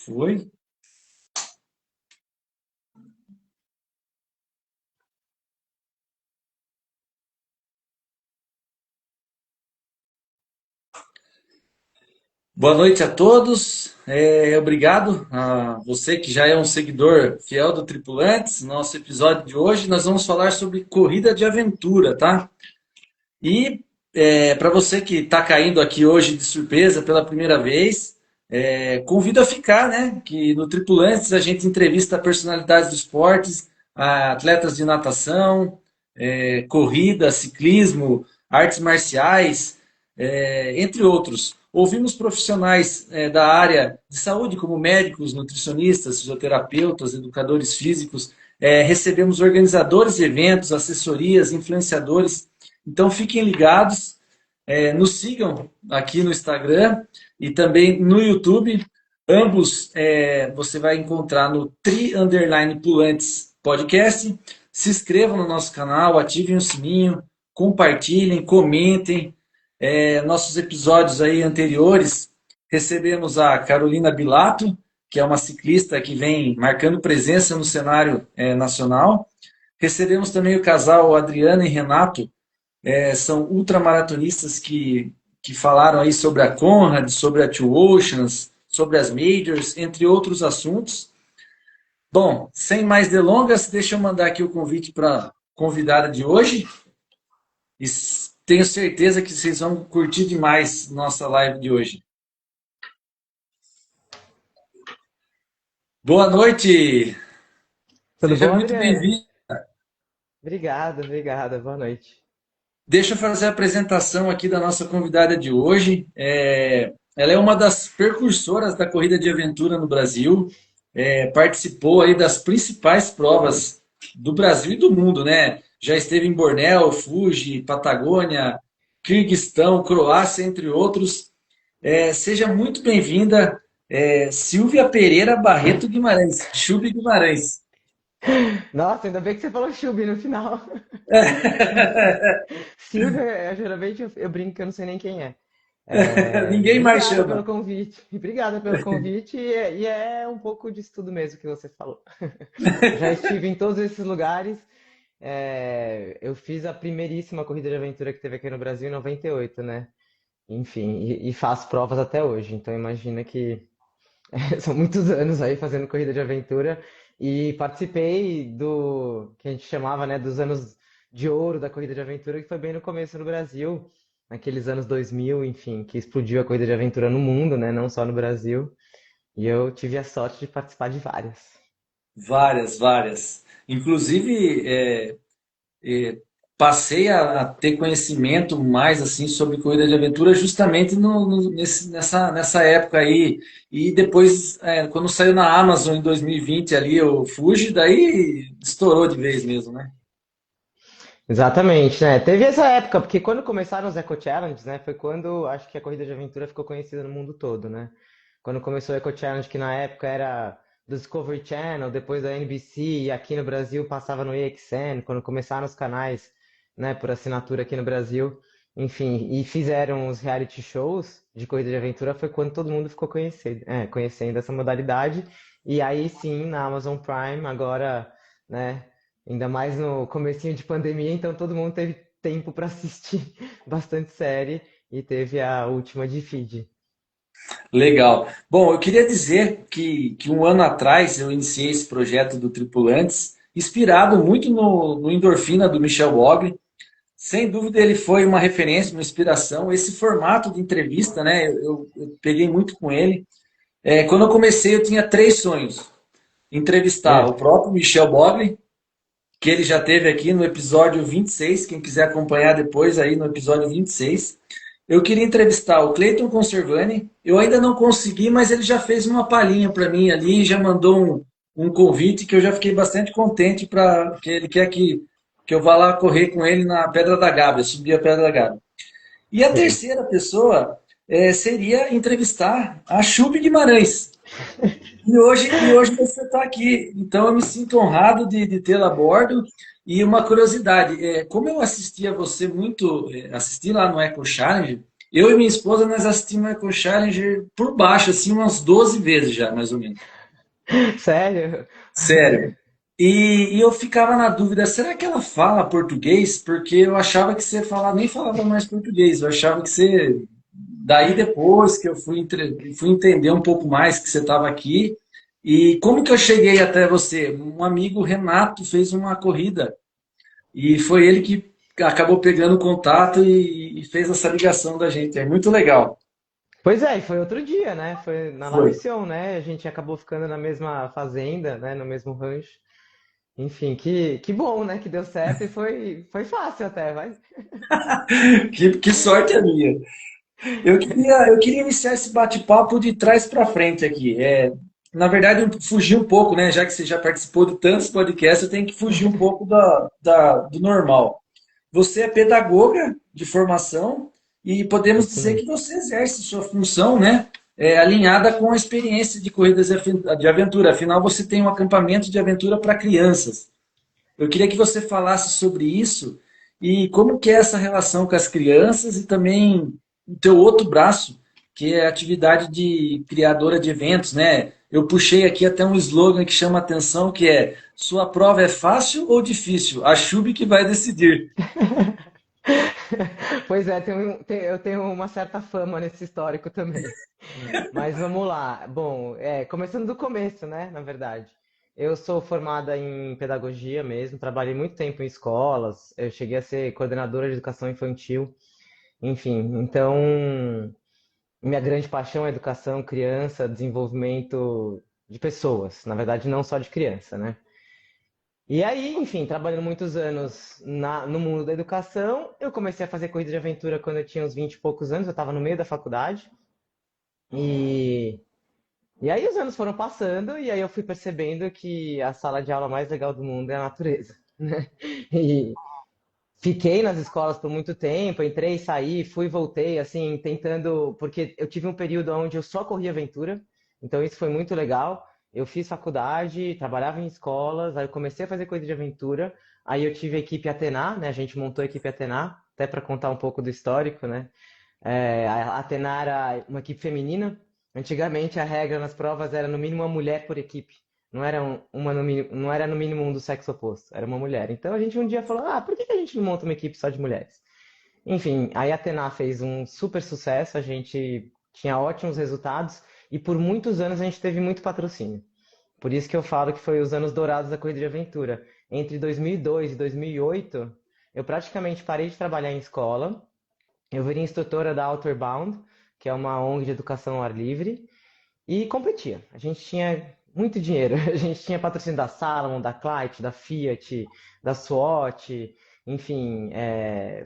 Foi. Boa noite a todos. Obrigado a você que já é um seguidor fiel do Tripulantes. Nosso episódio de hoje nós vamos falar sobre corrida de aventura, tá? E para você que está caindo aqui hoje de surpresa pela primeira vez, convido a ficar, né? Que no Tripulantes a gente entrevista personalidades do esportes, atletas de natação, corrida, ciclismo, artes marciais, entre outros. Ouvimos profissionais da área de saúde, como médicos, nutricionistas, fisioterapeutas, educadores físicos. Recebemos organizadores de eventos, assessorias, influenciadores. Então fiquem ligados, nos sigam aqui no Instagram e também no YouTube. Ambos você vai encontrar no Tri_Pulantes Podcast. Se inscrevam no nosso canal, ativem o sininho, compartilhem, comentem. Nossos episódios aí anteriores, recebemos a Carolina Bilato, que é uma ciclista que vem marcando presença no cenário nacional. Recebemos também o casal Adriana e Renato, são ultramaratonistas que falaram aí sobre a Conrad, sobre a Two Oceans, sobre as Majors, entre outros assuntos. Bom, sem mais delongas, deixa eu mandar aqui o convite para a convidada de hoje. E tenho certeza que vocês vão curtir demais nossa live de hoje. Boa noite! Tudo Seja bom, muito Adriane? bem-vindo. Obrigado. Boa noite. Deixa eu fazer a apresentação aqui da nossa convidada de hoje. Ela é uma das precursoras da corrida de aventura no Brasil. Participou aí das principais provas do Brasil e do mundo, né? Já esteve em Bornéu, Fuji, Patagônia, Quirguistão, Croácia, entre outros. Seja muito bem-vinda, Silvia Pereira Barreto Guimarães, Chubi Guimarães. Nossa, ainda bem que você falou Chubi no final. Silvia, geralmente eu brinco que eu não sei nem quem é. Ninguém mais Obrigada pelo chama. convite. Obrigada pelo convite. E é um pouco disso tudo mesmo que você falou. Já estive em todos esses lugares. Eu fiz a primeiríssima corrida de aventura que teve aqui no Brasil em 98, né? Enfim, e faço provas até hoje. Então imagina que são muitos anos aí fazendo corrida de aventura e participei do que a gente chamava, né, dos anos de ouro da corrida de aventura, que foi bem no começo no Brasil, naqueles anos 2000, enfim, que explodiu a corrida de aventura no mundo, né, não só no Brasil. E eu tive a sorte de participar de várias. Várias, várias. Inclusive, é, passei a ter conhecimento mais assim sobre corrida de aventura justamente nessa época aí. E depois, quando saiu na Amazon em 2020 ali, o Fuji, daí estourou de vez mesmo, né? Exatamente, né? Teve essa época, porque quando começaram os Eco Challenges, né, foi quando acho que a corrida de aventura ficou conhecida no mundo todo, né? Quando começou o Eco Challenge, que na época era do Discovery Channel, depois da NBC, e aqui no Brasil passava no EXN, quando começaram os canais, né, por assinatura aqui no Brasil, enfim, e fizeram os reality shows de corrida de aventura, foi quando todo mundo ficou conhecendo essa modalidade, e aí sim, na Amazon Prime, agora, né? Ainda mais no comecinho de pandemia, então todo mundo teve tempo para assistir bastante série e teve a última de Feed. Legal. Bom, eu queria dizer que um ano atrás eu iniciei esse projeto do Tripulantes, inspirado muito no Endorfina do Michel Bogli. Sem dúvida, ele foi uma referência, uma inspiração. Esse formato de entrevista, né? Eu peguei muito com ele. Quando eu comecei, eu tinha três sonhos: entrevistar o É. próprio Michel Bogli, que ele já teve aqui no episódio 26. Quem quiser acompanhar depois, aí no episódio 26. Eu queria entrevistar o Cleiton Conservani. Eu ainda não consegui, mas ele já fez uma palhinha para mim ali, já mandou um convite que eu já fiquei bastante contente para que ele quer que eu vá lá correr com ele na Pedra da Gávea, subir a Pedra da Gávea. E a terceira pessoa seria entrevistar a Chupe Guimarães. E hoje você está aqui, então eu me sinto honrado de tê-la a bordo. E uma curiosidade, como eu assisti a você muito, assisti lá no Eco Challenge, Eu e minha esposa, nós assistimos Eco Challenger por baixo, assim, umas 12 vezes já, mais ou menos. Sério? Sério. E eu ficava na dúvida, será que ela fala português? Porque eu achava que você falava, nem falava mais português. Eu achava que você. Daí depois que eu fui entender um pouco mais que você estava aqui. E como que eu cheguei até você? Um amigo, Renato, fez uma corrida. E foi ele que acabou pegando o contato e fez essa ligação da gente. É muito legal. Pois é, e foi outro dia, né? Foi na La Foi. Mission, né? A gente acabou ficando na mesma fazenda, né? No mesmo rancho. Enfim, que bom, né? Que deu certo e foi fácil até, vai. Que sorte a minha. Eu queria iniciar esse bate-papo de trás para frente aqui. Na verdade, eu fugi um pouco, né? Já que você já participou de tantos podcasts, eu tenho que fugir um pouco do normal. Você é pedagoga de formação e podemos Isso dizer mesmo. que você exerce sua função, né? Alinhada com a experiência de corridas de aventura. Afinal, você tem um acampamento de aventura para crianças. Eu queria que você falasse sobre isso e como que é essa relação com as crianças e também o teu outro braço, que é a atividade de criadora de eventos, né? Eu puxei aqui até um slogan que chama a atenção, que é: sua prova é fácil ou difícil? A Chube que vai decidir. Pois é, eu tenho uma certa fama nesse histórico também. Mas vamos lá. Bom, começando do começo, né? Na verdade. Eu sou formada em pedagogia mesmo, trabalhei muito tempo em escolas, eu cheguei a ser coordenadora de educação infantil, enfim. Então, minha grande paixão é educação, criança, desenvolvimento de pessoas, na verdade, não só de criança, né? E aí, enfim, trabalhando muitos anos no mundo da educação, eu comecei a fazer corrida de aventura quando eu tinha uns 20 e poucos anos, eu estava no meio da faculdade. E, e aí os anos foram passando, e aí eu fui percebendo que a sala de aula mais legal do mundo é a natureza, né? E fiquei nas escolas por muito tempo, entrei, saí, fui, voltei, assim, tentando, porque eu tive um período onde eu só corria aventura, então isso foi muito legal. Eu fiz faculdade, trabalhava em escolas, aí eu comecei a fazer coisa de aventura, aí eu tive a equipe Atena, né? A gente montou a equipe Atena, até para contar um pouco do histórico, né? A Atena era uma equipe feminina. Antigamente a regra nas provas era no mínimo uma mulher por equipe. Não era não era no mínimo um do sexo oposto, era uma mulher. Então a gente um dia falou, por que que a gente não monta uma equipe só de mulheres? Enfim, aí a Atena fez um super sucesso, a gente tinha ótimos resultados e por muitos anos a gente teve muito patrocínio. Por isso que eu falo que foi os anos dourados da corrida de aventura. Entre 2002 e 2008, eu praticamente parei de trabalhar em escola, eu virei instrutora da Outward Bound, que é uma ONG de educação ao ar livre, e competia. A gente tinha muito dinheiro. A gente tinha patrocínio da Salomon, da Clyde, da Fiat, da SWAT, enfim,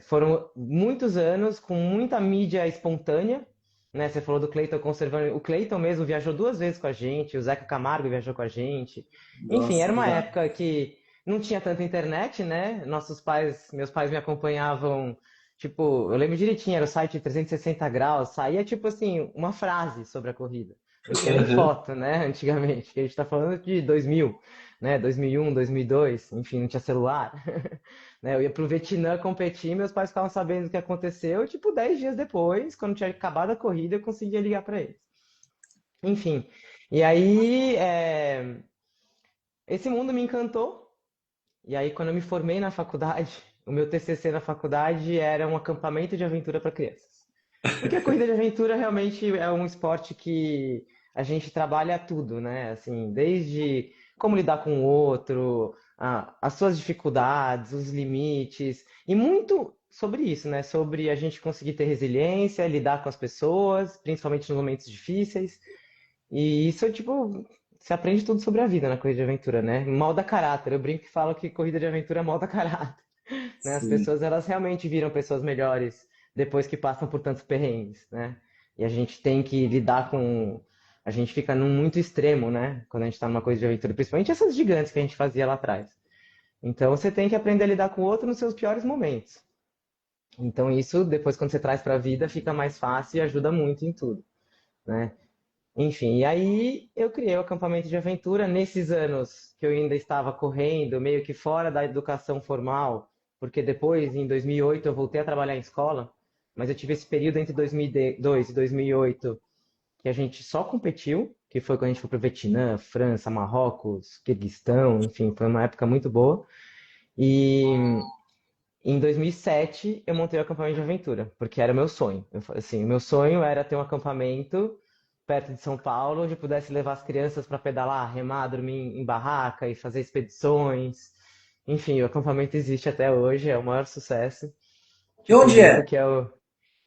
foram muitos anos com muita mídia espontânea, né? Você falou do Cleiton conservando. O Cleiton mesmo viajou duas vezes com a gente, o Zeca Camargo viajou com a gente. Enfim, Nossa, era uma legal. época que não tinha tanta internet, né? Meus pais me acompanhavam, tipo, eu lembro direitinho, era o site 360 graus, saía tipo assim, uma frase sobre a corrida. Não tinha nem Uhum. foto, né, antigamente, que a gente tá falando de 2000, né, 2001, 2002, enfim, não tinha celular. Né, eu ia pro Vietnã competir, meus pais ficavam sabendo o que aconteceu, tipo, 10 dias depois, quando tinha acabado a corrida, eu conseguia ligar para eles. Enfim, e aí, esse mundo me encantou, e aí quando eu me formei na faculdade, o meu TCC na faculdade era um acampamento de aventura para crianças. Porque a corrida de aventura realmente é um esporte que a gente trabalha tudo, né? Assim, desde como lidar com o outro, as suas dificuldades, os limites, e muito sobre isso, né? Sobre a gente conseguir ter resiliência, lidar com as pessoas, principalmente nos momentos difíceis. E isso, tipo, você aprende tudo sobre a vida na corrida de aventura, né? Molda caráter. Eu brinco que falo que corrida de aventura molda caráter, né? As Sim. pessoas, elas realmente viram pessoas melhores depois que passam por tantos perrengues, né? E a gente tem que lidar com. A gente fica num muito extremo, né? Quando a gente tá numa coisa de aventura, principalmente essas gigantes que a gente fazia lá atrás. Então você tem que aprender a lidar com o outro nos seus piores momentos. Então isso, depois quando você traz para a vida, fica mais fácil e ajuda muito em tudo, né? Enfim, e aí eu criei o acampamento de aventura nesses anos que eu ainda estava correndo, meio que fora da educação formal, porque depois, em 2008, eu voltei a trabalhar em escola. mas eu tive esse período entre 2002 e 2008 que a gente só competiu, que foi quando a gente foi para o Vietnã, França, Marrocos, Quirguistão, enfim, foi uma época muito boa. E em 2007 eu montei o acampamento de aventura, porque era o meu sonho. Assim, o meu sonho era ter um acampamento perto de São Paulo, onde eu pudesse levar as crianças para pedalar, remar, dormir em barraca e fazer expedições. Enfim, o acampamento existe até hoje, é o maior sucesso. E Tipo, eu onde brinco é? que é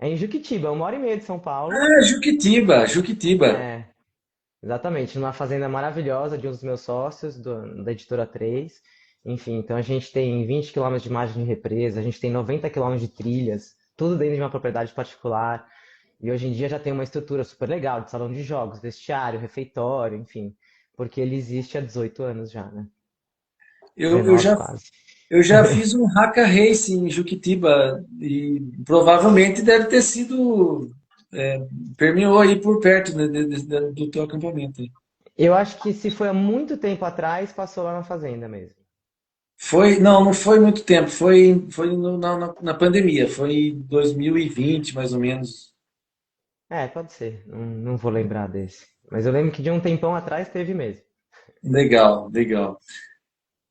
em Juquitiba, 1 hora e meia de São Paulo. Ah, Juquitiba, Juquitiba. É, exatamente, numa fazenda maravilhosa de um dos meus sócios, da Editora 3. Enfim, então a gente tem 20 quilômetros de margem de represa, a gente tem 90 quilômetros de trilhas, tudo dentro de uma propriedade particular. E hoje em dia já tem uma estrutura super legal de salão de jogos, vestiário, refeitório, enfim, porque ele existe há 18 anos já, né? Eu, eu 19 já, quase. eu já fiz um Haka Race em Juquitiba e provavelmente deve ter sido, permeou aí por perto, né, do teu acampamento. Eu acho que se foi há muito tempo atrás, passou lá na fazenda mesmo. Foi, não, não foi muito tempo, foi na pandemia, foi em 2020, mais ou menos. É, pode ser, não vou lembrar desse. Mas eu lembro que de um tempão atrás teve mesmo. Legal, legal.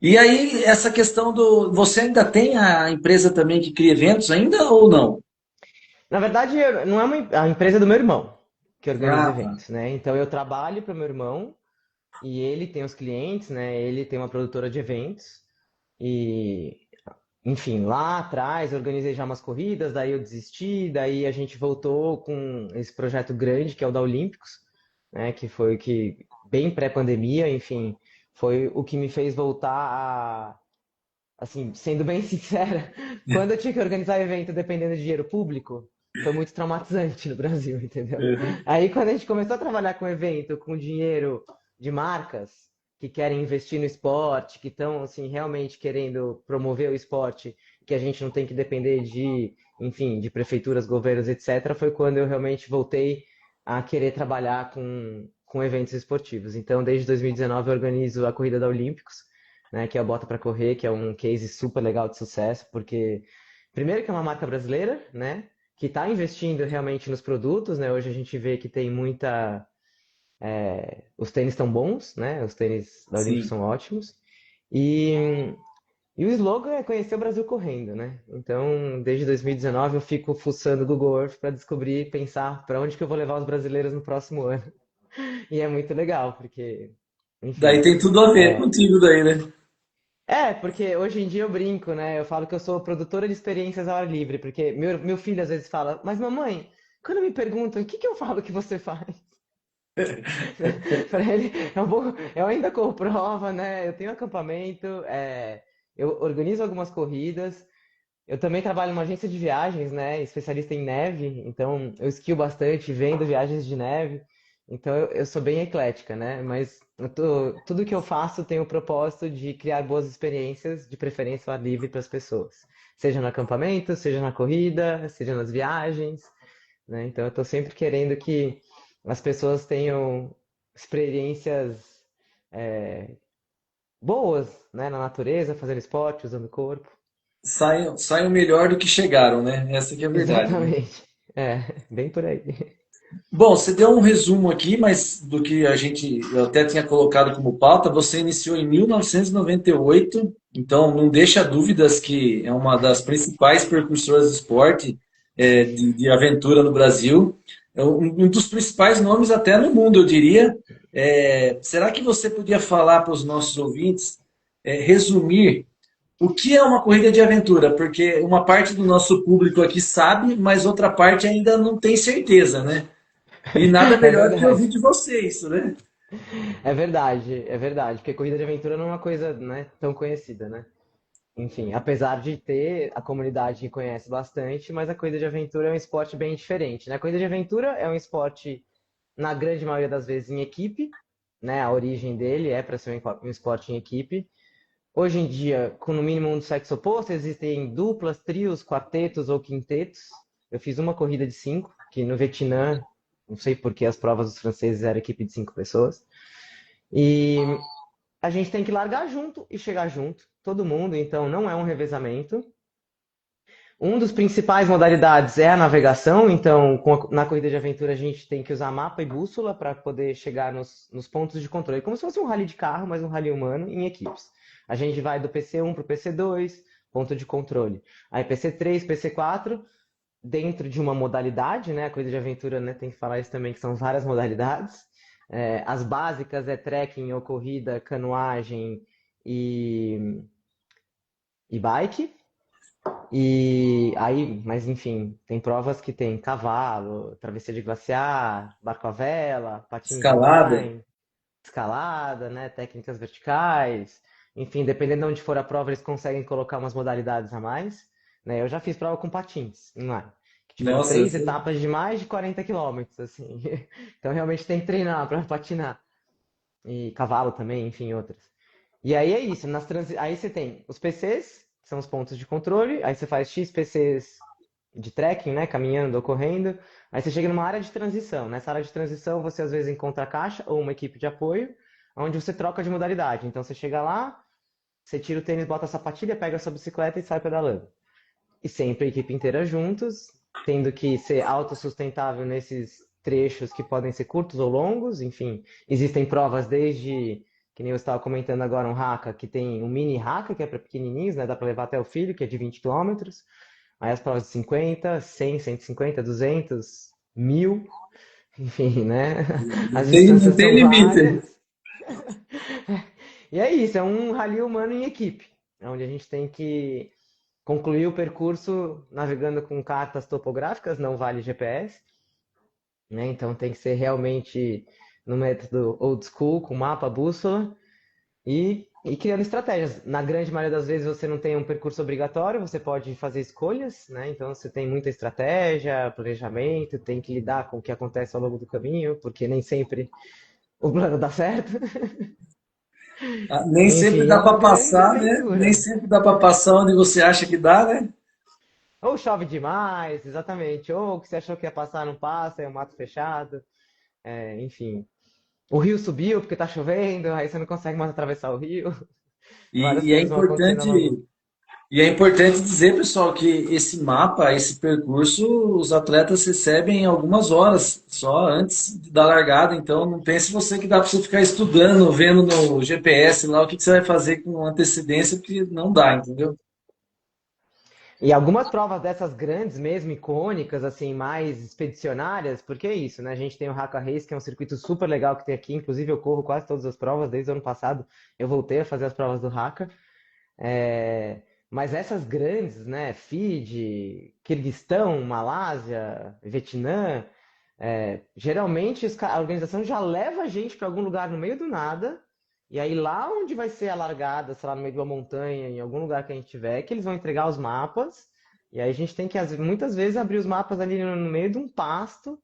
E aí, essa questão do. Você ainda tem a empresa também que cria eventos ainda ou não? Na verdade, não é a empresa é do meu irmão que organiza Ah, tá. eventos, né? Então eu trabalho para o meu irmão e ele tem os clientes, né? Ele tem uma produtora de eventos e, enfim, lá atrás eu organizei já umas corridas, daí eu desisti, daí a gente voltou com esse projeto grande que é o da Olímpicos, né? Que foi o que bem pré-pandemia, enfim, foi o que me fez voltar a, assim, sendo bem sincera, quando eu tinha que organizar evento dependendo de dinheiro público, foi muito traumatizante no Brasil, entendeu? Aí quando a gente começou a trabalhar com evento, com dinheiro de marcas que querem investir no esporte, que estão assim realmente querendo promover o esporte, que a gente não tem que depender de, enfim, de prefeituras, governos, etc., foi quando eu realmente voltei a querer trabalhar com eventos esportivos. Então, desde 2019 eu organizo a corrida da Olímpicos, né, que é a Bota para Correr, que é um case super legal de sucesso, porque primeiro que é uma marca brasileira, né, que está investindo realmente nos produtos, né? Hoje a gente vê que tem muita, os tênis estão bons, né? Os tênis da Olímpicos Sim. são ótimos. E, e o slogan é conhecer o Brasil correndo, né? Então, desde 2019 eu fico fuçando Google Earth para descobrir, pensar para onde que eu vou levar os brasileiros no próximo ano. E é muito legal, porque, Daí enfim, tem tudo a ver é, contigo daí, né? Porque hoje em dia eu brinco, né? Eu falo que eu sou produtora de experiências ao ar livre, porque meu filho às vezes fala, mas mamãe, quando me perguntam o que que eu falo que você faz? Para ele, eu ainda corro prova, né? Eu tenho acampamento, eu organizo algumas corridas, eu também trabalho numa agência de viagens, né? Especialista em neve, então eu esquio bastante, vendo viagens de neve. Então eu sou bem eclética, né? Mas tudo que eu faço tem o propósito de criar boas experiências, de preferência ao ar livre para as pessoas. Seja no acampamento, seja na corrida, seja nas viagens, né? Então eu estou sempre querendo que as pessoas tenham experiências é, boas, né? Na natureza, fazendo esporte, usando o corpo. Saiam melhor do que chegaram, né? Essa que é a verdade, né? Exatamente. É, bem por aí. Bom, você deu um resumo aqui, mas do que eu até tinha colocado como pauta, você iniciou em 1998, então não deixa dúvidas que é uma das principais precursoras do esporte, de aventura no Brasil. É um dos principais nomes até no mundo, eu diria. Será que você podia falar para os nossos ouvintes, resumir o que é uma corrida de aventura? Porque uma parte do nosso público aqui sabe, mas outra parte ainda não tem certeza, né? E nada É melhor do que ouvir verdade. de você isso, né? É verdade, porque corrida de aventura não é uma coisa, né, tão conhecida, né? Enfim, apesar de ter a comunidade que conhece bastante, mas a corrida de aventura é um esporte bem diferente, né? A corrida de aventura é um esporte, na grande maioria das vezes, em equipe, né? A origem dele é para ser um esporte em equipe. Hoje em dia, com no mínimo um do sexo oposto, existem duplas, trios, quartetos ou quintetos. Eu fiz uma corrida de cinco, que no Vietnã, não sei por que as provas dos franceses eram equipe de 5 pessoas. E a gente tem que largar junto e chegar junto, todo mundo, então não é um revezamento. Um dos principais modalidades é a navegação, então na corrida de aventura a gente tem que usar mapa e bússola para poder chegar nos pontos de controle, como se fosse um rally de carro, mas um rally humano em equipes. A gente vai do PC1 para o PC2, ponto de controle. Aí PC3, PC4, dentro de uma modalidade, né? A corrida de aventura, né, tem que falar isso também, que são várias modalidades. As básicas é trekking ou corrida, canoagem e bike. E aí, mas enfim, tem provas que tem cavalo, travessia de glaciar, barco à vela, patins Escalada. inline, escalada, né, técnicas verticais. Enfim, dependendo de onde for a prova, eles conseguem colocar umas modalidades a mais, né? Eu já fiz prova com patins inline, que tiveram Nossa, 3 etapas de mais de 40 quilômetros, assim. Então realmente tem que treinar para patinar. E cavalo também, enfim, outras. E aí é isso, aí você tem os PCs, que são os pontos de controle, aí você faz X PCs de trekking, né, caminhando ou correndo, aí você chega numa área de transição. Nessa área de transição você às vezes encontra a caixa ou uma equipe de apoio, onde você troca de modalidade. Então você chega lá, você tira o tênis, bota a sapatilha, pega a sua bicicleta e sai pedalando. E sempre a equipe inteira juntos, tendo que ser autossustentável nesses trechos que podem ser curtos ou longos, enfim, existem provas desde, que nem eu estava comentando agora, um haka, que tem um mini haka, que é para pequenininhos, né, dá para levar até o filho, que é de 20 quilômetros, aí as provas de 50, 100, 150, 200, 1000, enfim, né, as não distâncias tem são limite. várias. E é isso, é um rally humano em equipe, onde a gente tem que concluir o percurso navegando com cartas topográficas, não vale GPS, né? Então tem que ser realmente no método old school, com mapa, bússola e criando estratégias. Na grande maioria das vezes você não tem um percurso obrigatório, você pode fazer escolhas, né? Então você tem muita estratégia, planejamento, tem que lidar com o que acontece ao longo do caminho, porque nem sempre o plano dá certo. Nem sempre Enfim, é dá uma para grande passar, né? Nem aventura. sempre dá para passar onde você acha que dá, né? Ou chove demais, exatamente. Ou o que você achou que ia passar não passa, é um mato fechado. Enfim. O rio subiu porque tá chovendo, aí você não consegue mais atravessar o rio. Várias E é coisas vão acontecendo ao longo. importante dizer, pessoal, que esse mapa, esse percurso, os atletas recebem em algumas horas só antes da largada. Então, não pense você que dá para você ficar estudando, vendo no GPS lá o que você vai fazer com antecedência, porque não dá, entendeu? E algumas provas dessas grandes mesmo, icônicas, assim, mais expedicionárias, porque é isso, né? A gente tem o Haka Race, que é um circuito super legal que tem aqui. Inclusive, eu corro quase todas as provas, desde o ano passado eu voltei a fazer as provas do Haka. Mas essas grandes, né? Fiji, Quirguistão, Malásia, Vietnã, geralmente a organização já leva a gente para algum lugar no meio do nada, e aí lá onde vai ser a largada, sei lá, no meio de uma montanha, em algum lugar que a gente tiver, que eles vão entregar os mapas, e aí a gente tem que muitas vezes abrir os mapas ali no meio de um pasto,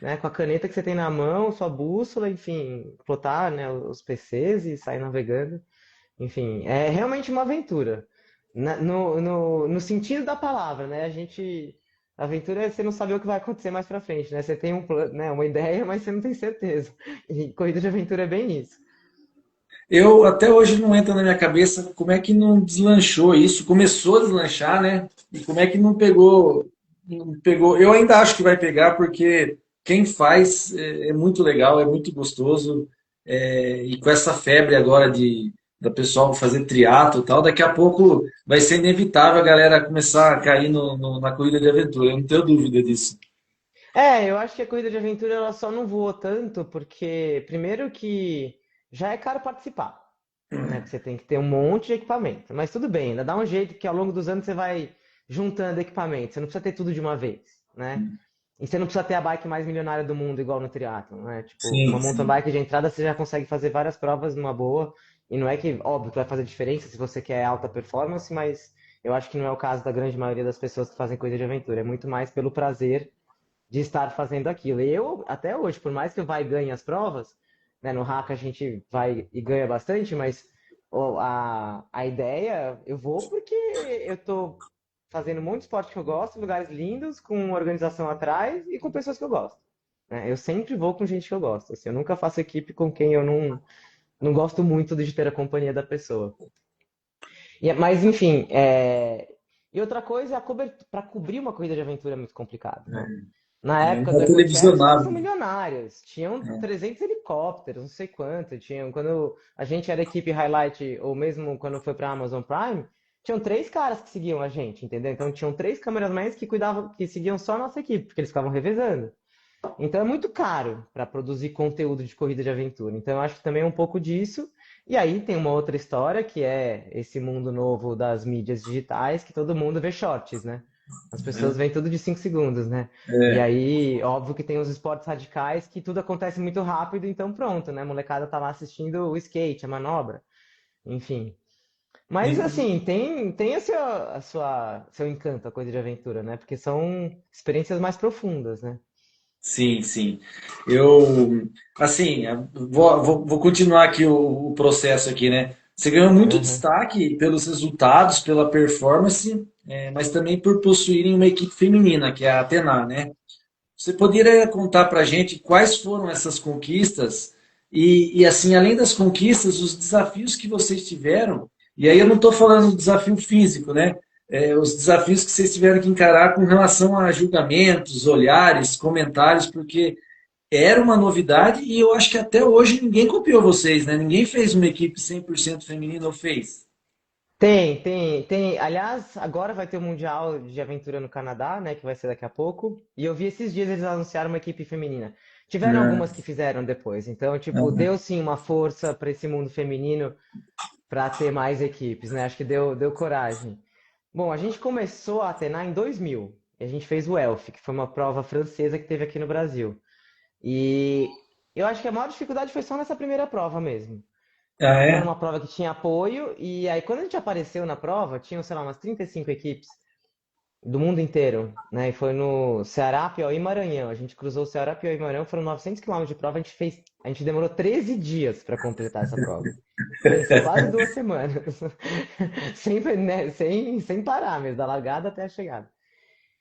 né, com a caneta que você tem na mão, sua bússola, enfim, plotar, né, os PCs e sair navegando. Enfim, é realmente uma aventura. No sentido da palavra, né? Aventura é você não saber o que vai acontecer mais pra frente, né? Você tem um plano, né, uma ideia, mas você não tem certeza. E corrida de aventura é bem isso. Eu até hoje não entra na minha cabeça como é que não deslanchou isso. Começou a deslanchar, né? E como é que não pegou, não pegou. Eu ainda acho que vai pegar porque quem faz é muito legal, é muito gostoso. E com essa febre agora de da pessoal fazer triatlo e tal, daqui a pouco vai ser inevitável a galera começar a cair na corrida de aventura. Eu não tenho dúvida disso. Eu acho que a corrida de aventura ela só não voou tanto porque, primeiro, que já é caro participar, né? Porque você tem que ter um monte de equipamento. Mas tudo bem, ainda dá um jeito que ao longo dos anos você vai juntando equipamento. Você não precisa ter tudo de uma vez, né? E você não precisa ter a bike mais milionária do mundo, igual no triatlo, né? Tipo, uma Sim, mountain sim. bike de entrada você já consegue fazer várias provas numa boa. E não é que, óbvio, que vai fazer diferença se você quer alta performance, mas eu acho que não é o caso da grande maioria das pessoas que fazem coisa de aventura. É muito mais pelo prazer de estar fazendo aquilo. E eu, até hoje, por mais que eu vá e ganhe as provas, né? No hack a gente vai e ganha bastante, mas a ideia, eu vou porque eu tô fazendo um monte de esporte que eu gosto, lugares lindos, com organização atrás e com pessoas que eu gosto, né? Eu sempre vou com gente que eu gosto. Assim, eu nunca faço equipe com quem eu não gosto muito de ter a companhia da pessoa. Mas, enfim, E outra coisa é a cobertura. Para cobrir uma corrida de aventura é muito complicado, né? Na época do Era Eco Challenge, os caras são televisionado. milionários. Tinham 300 helicópteros, não sei quanto. Tinham, quando a gente era equipe Highlight, ou mesmo quando foi para Amazon Prime, tinham três caras que seguiam a gente, entendeu? Então tinham três cameramans que cuidavam, que seguiam só a nossa equipe, porque eles ficavam revezando. Então é muito caro para produzir conteúdo de corrida de aventura. Então eu acho que também é um pouco disso. E aí tem uma outra história que é esse mundo novo das mídias digitais, que todo mundo vê shorts, né? As pessoas veem tudo de 5 segundos, né? E É, aí, óbvio que tem os esportes radicais que tudo acontece muito rápido, então pronto, né? A molecada tá lá assistindo o skate, a manobra, enfim. Mas e- assim, tem seu encanto, a coisa de aventura, né? Porque são experiências mais profundas, né? sim, sim. Eu, assim, vou continuar aqui o processo aqui, né? Você ganhou muito Aham. destaque pelos resultados, pela performance, mas também por possuírem uma equipe feminina, que é a Atena, né? Você poderia contar para a gente quais foram essas conquistas e, assim, além das conquistas, os desafios que vocês tiveram? E aí eu não estou falando do desafio físico, né? Os desafios que vocês tiveram que encarar com relação a julgamentos, olhares, comentários, porque era uma novidade e eu acho que até hoje ninguém copiou vocês, né? Ninguém fez uma equipe 100% feminina ou fez? Tem. Aliás, agora vai ter o Mundial de Aventura no Canadá, né? Que vai ser daqui a pouco. E eu vi esses dias eles anunciaram uma equipe feminina. Tiveram Né? algumas que fizeram depois. Então, tipo, Aham. deu sim uma força para esse mundo feminino para ter mais equipes, né? Acho que deu coragem. Bom, a gente começou a treinar em 2000. E a gente fez o ELF, que foi uma prova francesa que teve aqui no Brasil. E eu acho que a maior dificuldade foi só nessa primeira prova mesmo. Ah, Porque era é? uma prova que tinha apoio, e aí quando a gente apareceu na prova, tinham, sei lá, umas 35 equipes do mundo inteiro, né? E foi no Ceará, Piauí e Maranhão. A gente cruzou o Ceará, Piauí e Maranhão, foram 900 quilômetros de prova, a gente demorou 13 dias para completar essa prova. Pensa, quase 2 semanas. Sempre, né? Sem parar mesmo, da largada até a chegada.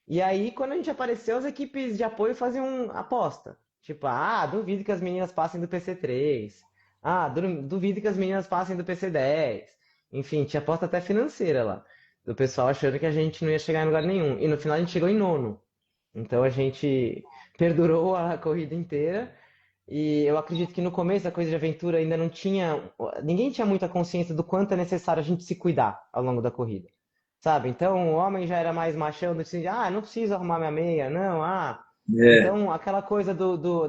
E aí, quando a gente apareceu, as equipes de apoio faziam aposta. Tipo, duvido que as meninas passem do PC3. Duvido que as meninas passem do PC10. Enfim, tinha aposta até financeira lá. Do pessoal achando que a gente não ia chegar em lugar nenhum. E no final a gente chegou em nono. Então a gente perdurou a corrida inteira. E eu acredito que no começo da coisa de aventura ainda não tinha. Ninguém tinha muita consciência do quanto é necessário a gente se cuidar ao longo da corrida. Sabe? Então o homem já era mais machão, do assim, não preciso arrumar minha meia, não, É. Então aquela coisa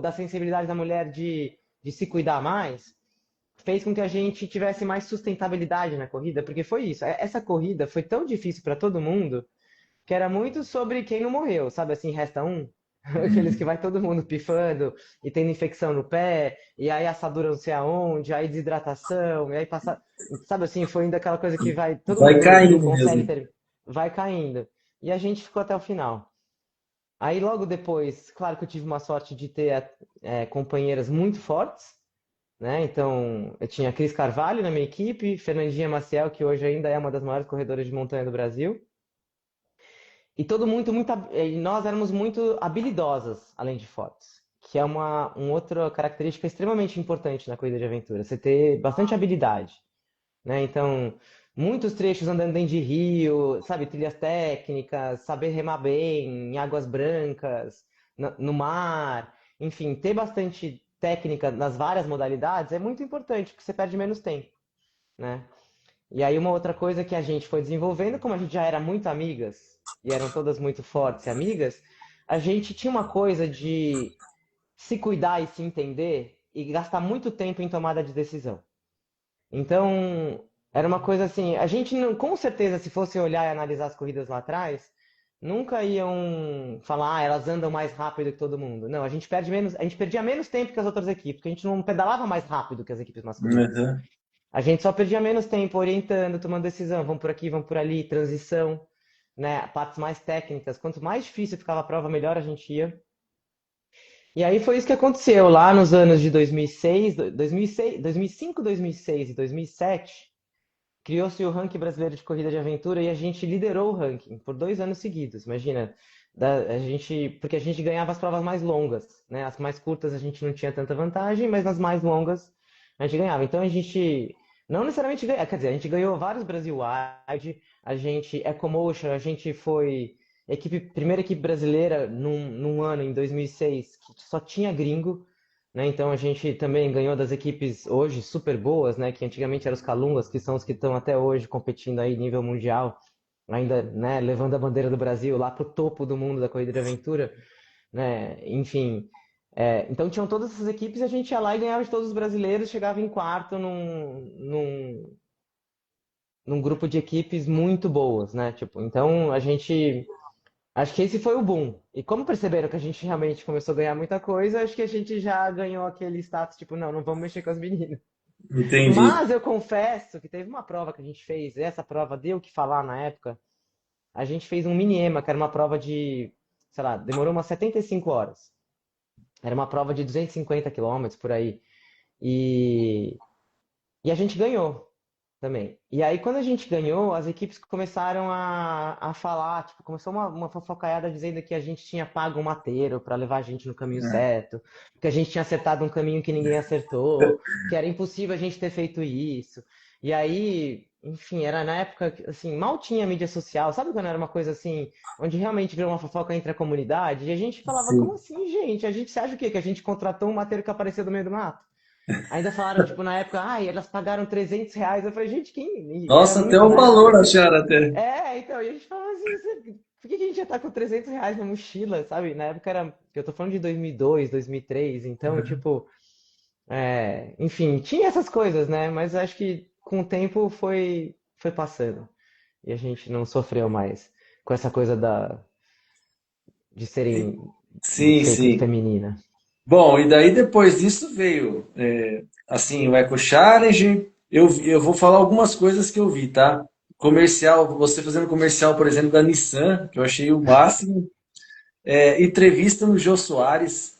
da sensibilidade da mulher de se cuidar mais fez com que a gente tivesse mais sustentabilidade na corrida, porque foi isso. Essa corrida foi tão difícil para todo mundo que era muito sobre quem não morreu, sabe assim, resta um. Aqueles que vai todo mundo pifando e tendo infecção no pé, e aí assadura não sei aonde, aí desidratação, e aí passa. Sabe assim, foi ainda aquela coisa que vai. Todo Vai mundo não caindo consegue mesmo. ter. Vai caindo. E a gente ficou até o final. Aí logo depois, claro que eu tive uma sorte de ter companheiras muito fortes, né? Então, eu tinha a Cris Carvalho na minha equipe, Fernandinha Maciel, que hoje ainda é uma das maiores corredoras de montanha do Brasil. E e nós éramos muito habilidosas, além de fortes, que é uma outra característica extremamente importante na corrida de aventura, você ter bastante habilidade, né? Então, muitos trechos andando dentro de rio, sabe, trilhas técnicas, saber remar bem em águas brancas, no mar, enfim, ter bastante técnica nas várias modalidades é muito importante, porque você perde menos tempo, né? E aí uma outra coisa que a gente foi desenvolvendo, como a gente já era muito amigas, e eram todas muito fortes e amigas, a gente tinha uma coisa de se cuidar e se entender e gastar muito tempo em tomada de decisão. Então, era uma coisa assim, a gente não, com certeza, se fosse olhar e analisar as corridas lá atrás, nunca iam falar, elas andam mais rápido que todo mundo. Não, a gente perdia menos tempo que as outras equipes, porque a gente não pedalava mais rápido que as equipes masculinas. Aham. A gente só perdia menos tempo orientando, tomando decisão, vamos por aqui, vamos por ali, transição, né? Partes mais técnicas. Quanto mais difícil ficava a prova, melhor a gente ia. E aí foi isso que aconteceu lá nos anos de 2006, 2006, 2005, 2006 e 2007. Criou-se o ranking brasileiro de corrida de aventura e a gente liderou o ranking por 2 anos seguidos. Imagina, porque a gente ganhava as provas mais longas, né? As mais curtas a gente não tinha tanta vantagem, mas nas mais longas a gente ganhava. Então a gente não necessariamente ganha, quer dizer, a gente ganhou vários Brasil Wide, Ecomotion, a gente foi primeira equipe brasileira num ano, em 2006, que só tinha gringo, né? Então a gente também ganhou das equipes hoje super boas, né? Que antigamente eram os Calungas, que são os que estão até hoje competindo aí nível mundial, ainda, né? Levando a bandeira do Brasil lá pro topo do mundo da corrida de aventura, né? Enfim, então tinham todas essas equipes e a gente ia lá e ganhava de todos os brasileiros, chegava em quarto num grupo de equipes muito boas, né? Tipo, então a gente. Acho que esse foi o boom. E como perceberam que a gente realmente começou a ganhar muita coisa, acho que a gente já ganhou aquele status, tipo, não, não vamos mexer com as meninas. Entendi. Mas eu confesso que teve uma prova que a gente fez, essa prova deu o que falar na época. A gente fez um mini EMA, que era uma prova de, sei lá, demorou umas 75 horas. Era uma prova de 250 quilômetros por aí. E, e a gente ganhou também. E aí, quando a gente ganhou, as equipes começaram a falar, tipo, começou uma fofocaiada dizendo que a gente tinha pago um mateiro para levar a gente no caminho certo, que a gente tinha acertado um caminho que ninguém acertou, que era impossível a gente ter feito isso. E aí, enfim, era na época, assim, mal tinha mídia social, sabe quando era uma coisa assim, onde realmente virou uma fofoca entre a comunidade? E a gente falava, como Sim. assim, gente? Você acha o quê? Que a gente contratou um mateiro que apareceu do meio do mato? Ainda falaram, tipo, na época, elas pagaram R$ 300. Eu falei, gente, quem? E era Nossa, até muito o na época. valor acharam até. Então, e a gente falava assim, por que a gente já tá com R$ 300 na mochila, sabe? Na época era, eu tô falando de 2002, 2003, então, tipo, enfim, tinha essas coisas, né? Mas acho que com o tempo foi passando. E a gente não sofreu mais com essa coisa de serem, de Sim, ser equipe sim. feminina. Bom, e daí depois disso veio, assim, o Eco Challenge. Eu vou falar algumas coisas que eu vi, tá? Comercial, você fazendo comercial, por exemplo, da Nissan, que eu achei o máximo. Entrevista no Jô Soares.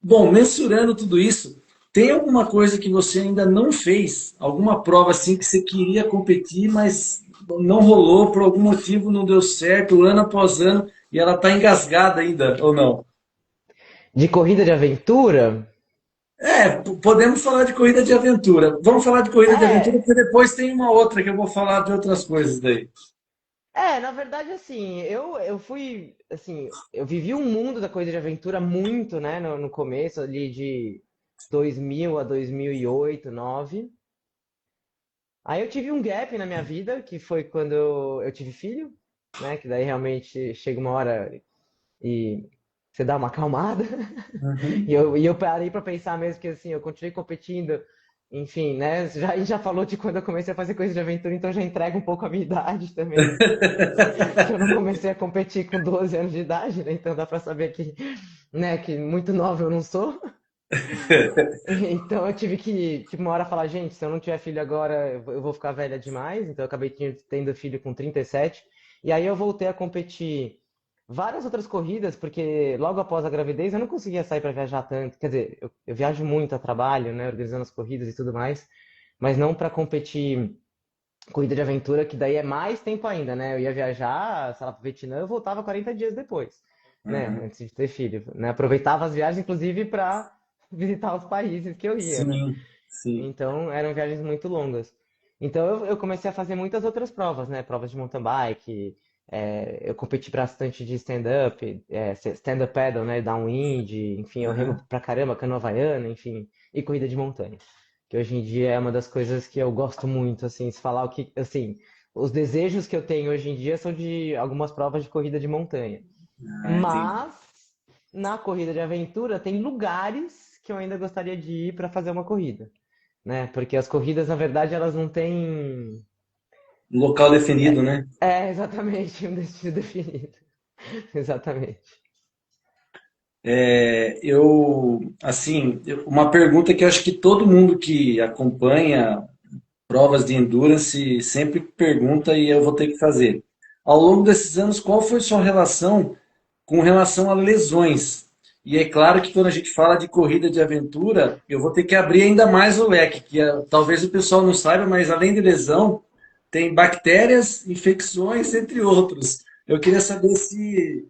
Bom, mensurando tudo isso, tem alguma coisa que você ainda não fez? Alguma prova assim que você queria competir, mas não rolou, por algum motivo não deu certo, ano após ano, e ela está engasgada ainda, ou não? De corrida de aventura, Podemos falar de corrida de aventura. Vamos falar de corrida de aventura, é, porque depois tem uma outra que eu vou falar de outras coisas daí. Na verdade, assim, eu fui, assim, eu vivi um mundo da corrida de aventura muito, né, no começo ali de 2000 a 2008, 2009. Aí eu tive um gap na minha vida, que foi quando eu tive filho, né, que daí realmente chega uma hora e você dá uma acalmada. E Uhum. eu parei pra pensar mesmo que assim, eu continuei competindo, enfim, né? A gente já falou de quando eu comecei a fazer coisa de aventura, então já entrega um pouco a minha idade também. Que eu não comecei a competir com 12 anos de idade, né? Então dá pra saber que, né, que muito nova eu não sou. Então eu tive que, tipo, uma hora falar, gente, se eu não tiver filho agora, eu vou ficar velha demais. Então eu acabei tendo filho com 37. E aí eu voltei a competir várias outras corridas, porque logo após a gravidez eu não conseguia sair para viajar tanto. Quer dizer, eu viajo muito a trabalho, né, organizando as corridas e tudo mais, mas não para competir corrida de aventura, que daí é mais tempo ainda, né? Eu ia viajar, sei lá, pro Vietnã, eu voltava 40 dias depois, né? Uhum. Antes de ter filho, né? Aproveitava as viagens, inclusive, para visitar os países que eu ia, né? Sim, sim. Então, eram viagens muito longas. Então, eu comecei a fazer muitas outras provas, né? Provas de mountain bike, eu competi bastante de stand-up, stand-up paddle, né? Downwind, enfim, eu remo Uhum. pra caramba, canoa havaiana, enfim, e corrida de montanha. Que hoje em dia é uma das coisas que eu gosto muito, assim, se falar o que, assim, os desejos que eu tenho hoje em dia são de algumas provas de corrida de montanha. Ah, entendi. Mas, na corrida de aventura, tem lugares que eu ainda gostaria de ir para fazer uma corrida, né? Porque as corridas, na verdade, elas não têm. Local definido, né? Exatamente, um destino definido. Exatamente. Assim, uma pergunta que eu acho que todo mundo que acompanha provas de endurance sempre pergunta e eu vou ter que fazer. Ao longo desses anos, qual foi sua relação com relação a lesões? E é claro que quando a gente fala de corrida de aventura, eu vou ter que abrir ainda mais o leque, talvez o pessoal não saiba, mas além de lesão, tem bactérias, infecções, entre outros. Eu queria saber se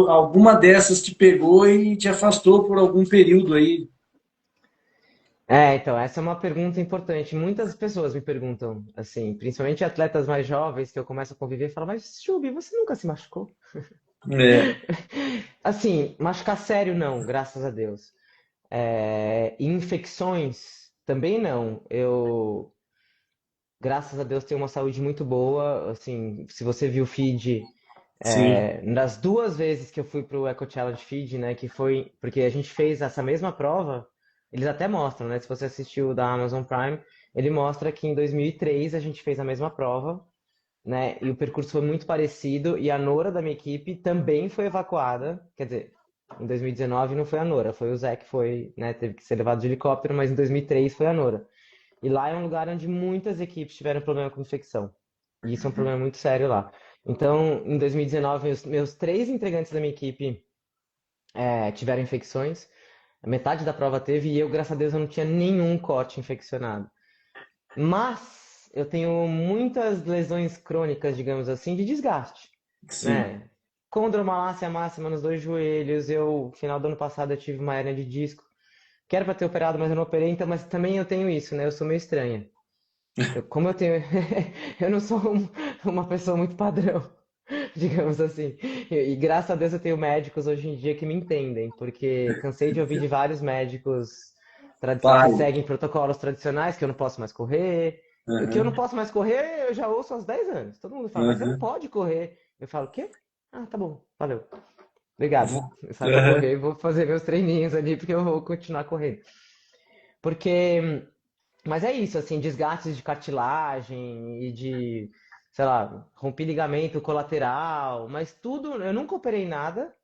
alguma dessas te pegou e te afastou por algum período aí. Então, essa é uma pergunta importante. Muitas pessoas me perguntam, assim, principalmente atletas mais jovens que eu começo a conviver, falam, mas Chubi, você nunca se machucou? É, Assim, machucar sério não, graças a Deus. Infecções também não. Graças a Deus, tenho uma saúde muito boa. Assim, se você viu o feed, sim, nas duas vezes que eu fui pro Eco Challenge Feed, né, que foi porque a gente fez essa mesma prova, eles até mostram, né, se você assistiu o da Amazon Prime, ele mostra que em 2003 a gente fez a mesma prova, né, e o percurso foi muito parecido e a Nora da minha equipe também foi evacuada, quer dizer, em 2019 não foi a Nora, foi o Zé que foi, né, teve que ser levado de helicóptero, mas em 2003 foi a Nora. E lá é um lugar onde muitas equipes tiveram problema com infecção. E isso é um problema muito sério lá. Então, em 2019, meus três integrantes da minha equipe tiveram infecções. A metade da prova teve e eu, graças a Deus, eu não tinha nenhum corte infeccionado. Mas eu tenho muitas lesões crônicas, digamos assim, de desgaste, sim. né? Condromalácia máxima nos dois joelhos. Eu, final do ano passado, eu tive uma hernia de disco. Que era para ter operado, mas eu não operei. Então, mas também eu tenho isso, né? Eu sou meio estranha. Como eu tenho, eu não sou uma pessoa muito padrão, digamos assim. E graças a Deus eu tenho médicos hoje em dia que me entendem, porque cansei de ouvir de vários médicos que Pai. seguem protocolos tradicionais, que eu não posso mais correr. O que eu não Aham, posso mais correr, eu já ouço há uns 10 anos. Todo mundo fala, mas você não aham. pode correr. Eu falo, o quê? Ah, tá bom, valeu. Obrigado. Vo- Eu saio pra aham. correr e vou fazer meus treininhos ali, porque eu vou continuar correndo. Porque mas é isso, assim, desgastes de cartilagem e de, sei lá, rompi ligamento colateral, mas tudo, eu nunca operei nada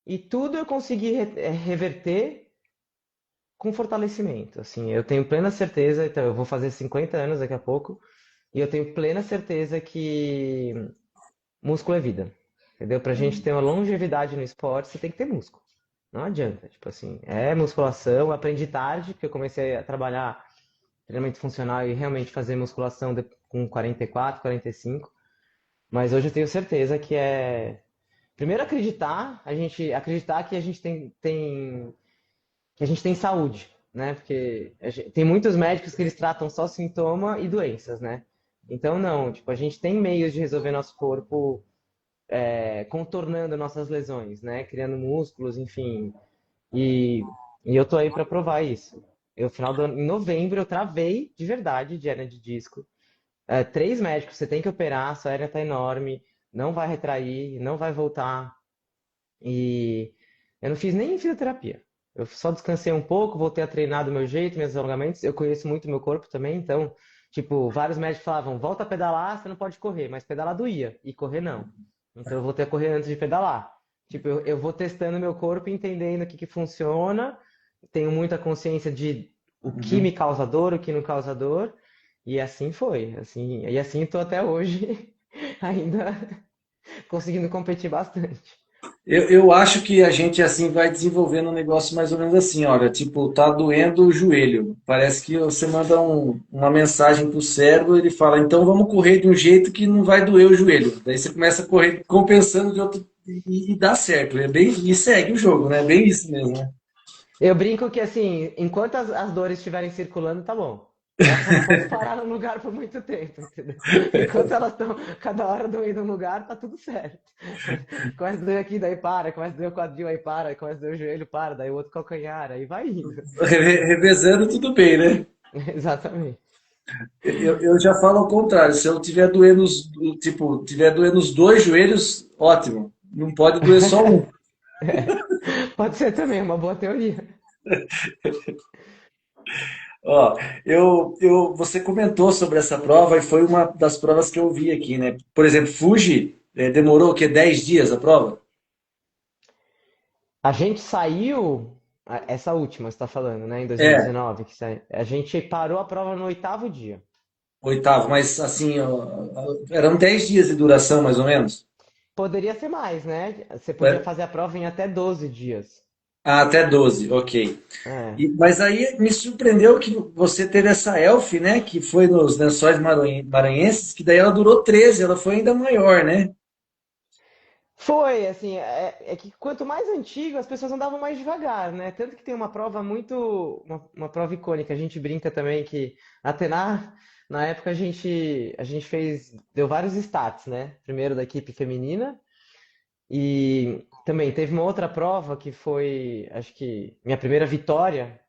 e tudo eu consegui reverter com fortalecimento. Assim, eu tenho plena certeza, então eu vou fazer 50 anos daqui a pouco, e eu tenho plena certeza que músculo é vida. Entendeu? Pra gente ter uma longevidade no esporte, você tem que ter músculo. Não adianta, tipo assim, é musculação, aprendi tarde, porque eu comecei a trabalhar treinamento funcional e realmente fazer musculação com 44, 45. Mas hoje eu tenho certeza que primeiro acreditar, a gente acreditar que a gente que a gente tem saúde, né? Porque tem muitos médicos que eles tratam só sintoma e doenças, né? Então não, tipo, a gente tem meios de resolver nosso corpo contornando nossas lesões, né? Criando músculos, enfim. E, e eu tô aí para provar isso. Final do ano, em novembro eu travei de verdade de hernia de disco. Três médicos, você tem que operar, sua hérnia tá enorme, não vai retrair, não vai voltar. E eu não fiz nem fisioterapia. Eu só descansei um pouco, voltei a treinar do meu jeito, meus alongamentos. Eu conheço muito meu corpo também, então, tipo, vários médicos falavam, volta a pedalar, você não pode correr, mas pedalar doía, e correr não. Então eu voltei a correr antes de pedalar. Tipo, eu vou testando meu corpo e entendendo o que que funciona, tenho muita consciência de o que me Uhum. causa dor, o que não causa dor, e assim foi, assim, e assim estou até hoje, ainda conseguindo competir bastante. Eu acho que a gente assim vai desenvolvendo um negócio mais ou menos assim, olha, tipo, tá doendo o joelho. Parece que você manda uma mensagem pro cérebro, ele fala, então vamos correr de um jeito que não vai doer o joelho. Daí você começa a correr compensando de outro e dá certo. É bem, e segue o jogo, né? Bem isso mesmo, né? Eu brinco que assim, enquanto as dores estiverem circulando, tá bom. Elas só não podem parar no lugar por muito tempo, entendeu? Enquanto elas estão cada hora doendo um lugar, tá tudo certo. Começa a doer aqui, daí para, começa a doer o quadril, aí para, começa a doer o joelho, para, daí o outro calcanhar, aí vai indo. Revezando tudo bem, né? Exatamente. Eu já falo ao contrário. Se eu tiver doendo tipo, tiver doendo os dois joelhos, ótimo. Não pode doer só um. Pode ser também, uma boa teoria. Ó, você comentou sobre essa prova e foi uma das provas que eu vi aqui, né? Por exemplo, Fuji, demorou o quê? 10 dias a prova? A gente saiu, essa última você tá falando, né, em É, 2019, que a gente parou a prova no oitavo dia. oitavo, mas assim, ó, eram 10 dias de duração, mais ou menos. Poderia ser mais, né? Você podia É, fazer a prova em até 12 dias. até 12, ok. É. Mas aí me surpreendeu que você teve essa Elf, né? Que foi nos Lençóis Maranhenses, que daí ela durou 13, ela foi ainda maior, né? Foi, assim, é que quanto mais antigo, as pessoas andavam mais devagar, né? Tanto que tem uma prova uma prova icônica, a gente brinca também que até na época a gente deu vários stats, né? Primeiro da equipe feminina e também teve uma outra prova que foi, acho que minha primeira vitória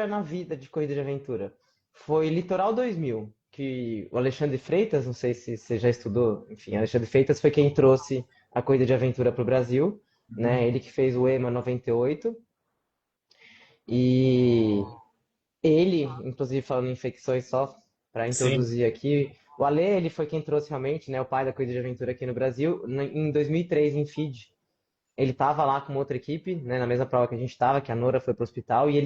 na vida de corrida de aventura foi Litoral 2000, que o Alexandre Freitas, não sei se você já estudou, enfim, Alexandre Freitas foi quem trouxe a corrida de aventura para o Brasil, né? Uhum. Ele que fez o EMA 98 e ele, inclusive falando em infecções só para Sim. introduzir aqui, o Ale, ele foi quem trouxe realmente, né, o pai da corrida de aventura aqui no Brasil, em 2003 em Fiji. Ele estava lá com outra equipe, né, na mesma prova que a gente estava, que a Nora foi para o hospital, e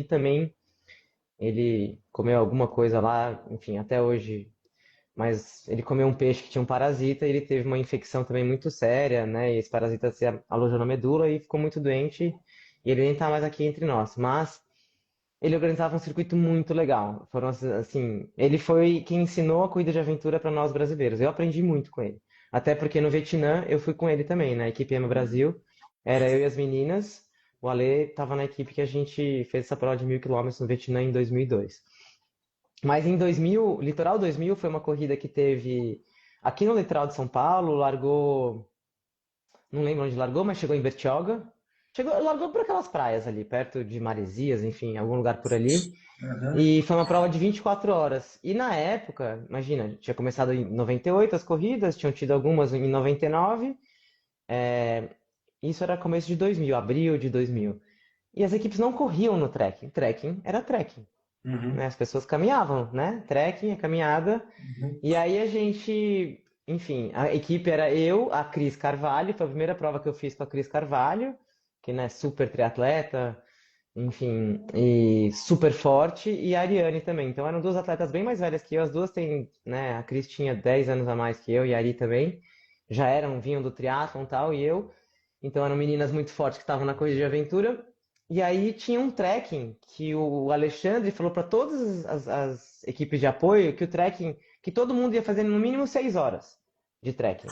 ele comeu alguma coisa lá, enfim, até hoje, mas ele comeu um peixe que tinha um parasita e ele teve uma infecção também muito séria, né, e esse parasita se alojou na medula e ficou muito doente, e ele nem está mais aqui entre nós, mas ele organizava um circuito muito legal. Foram assim, ele foi quem ensinou a corrida de aventura para nós brasileiros. Eu aprendi muito com ele. Até porque no Vietnã eu fui com ele também, na equipe EMA Brasil. Era eu e as meninas. O Ale estava na equipe que a gente fez essa prova de 1.000 quilômetros no Vietnã em 2002. Mas em 2000, Litoral 2000 foi uma corrida que teve aqui no litoral de São Paulo, largou, não lembro onde largou, mas chegou em Bertioga. Largou por aquelas praias ali, perto de Maresias, enfim, algum lugar por ali. Uhum. E foi uma prova de 24 horas. E na época, imagina, tinha começado em 98 as corridas, tinham tido algumas em 99. Isso era começo de 2000, abril de 2000. E as equipes não corriam no trekking. Trekking era trekking, Uhum. né? As pessoas caminhavam, né? Trekking, a caminhada. Uhum. E aí a gente, enfim, a equipe era eu, a Cris Carvalho, foi a primeira prova que eu fiz com a Cris Carvalho, que né, super triatleta, enfim, e super forte, e a Ariane também. Então eram duas atletas bem mais velhas que eu, as duas têm, né, a Cris tinha 10 anos a mais que eu e a Ari também, vinham do triatlon e tal, e eu, então eram meninas muito fortes que estavam na corrida de aventura, e aí tinha um trekking que o Alexandre falou para todas as equipes de apoio que o trekking, que todo mundo ia fazer no mínimo 6 horas de trekking.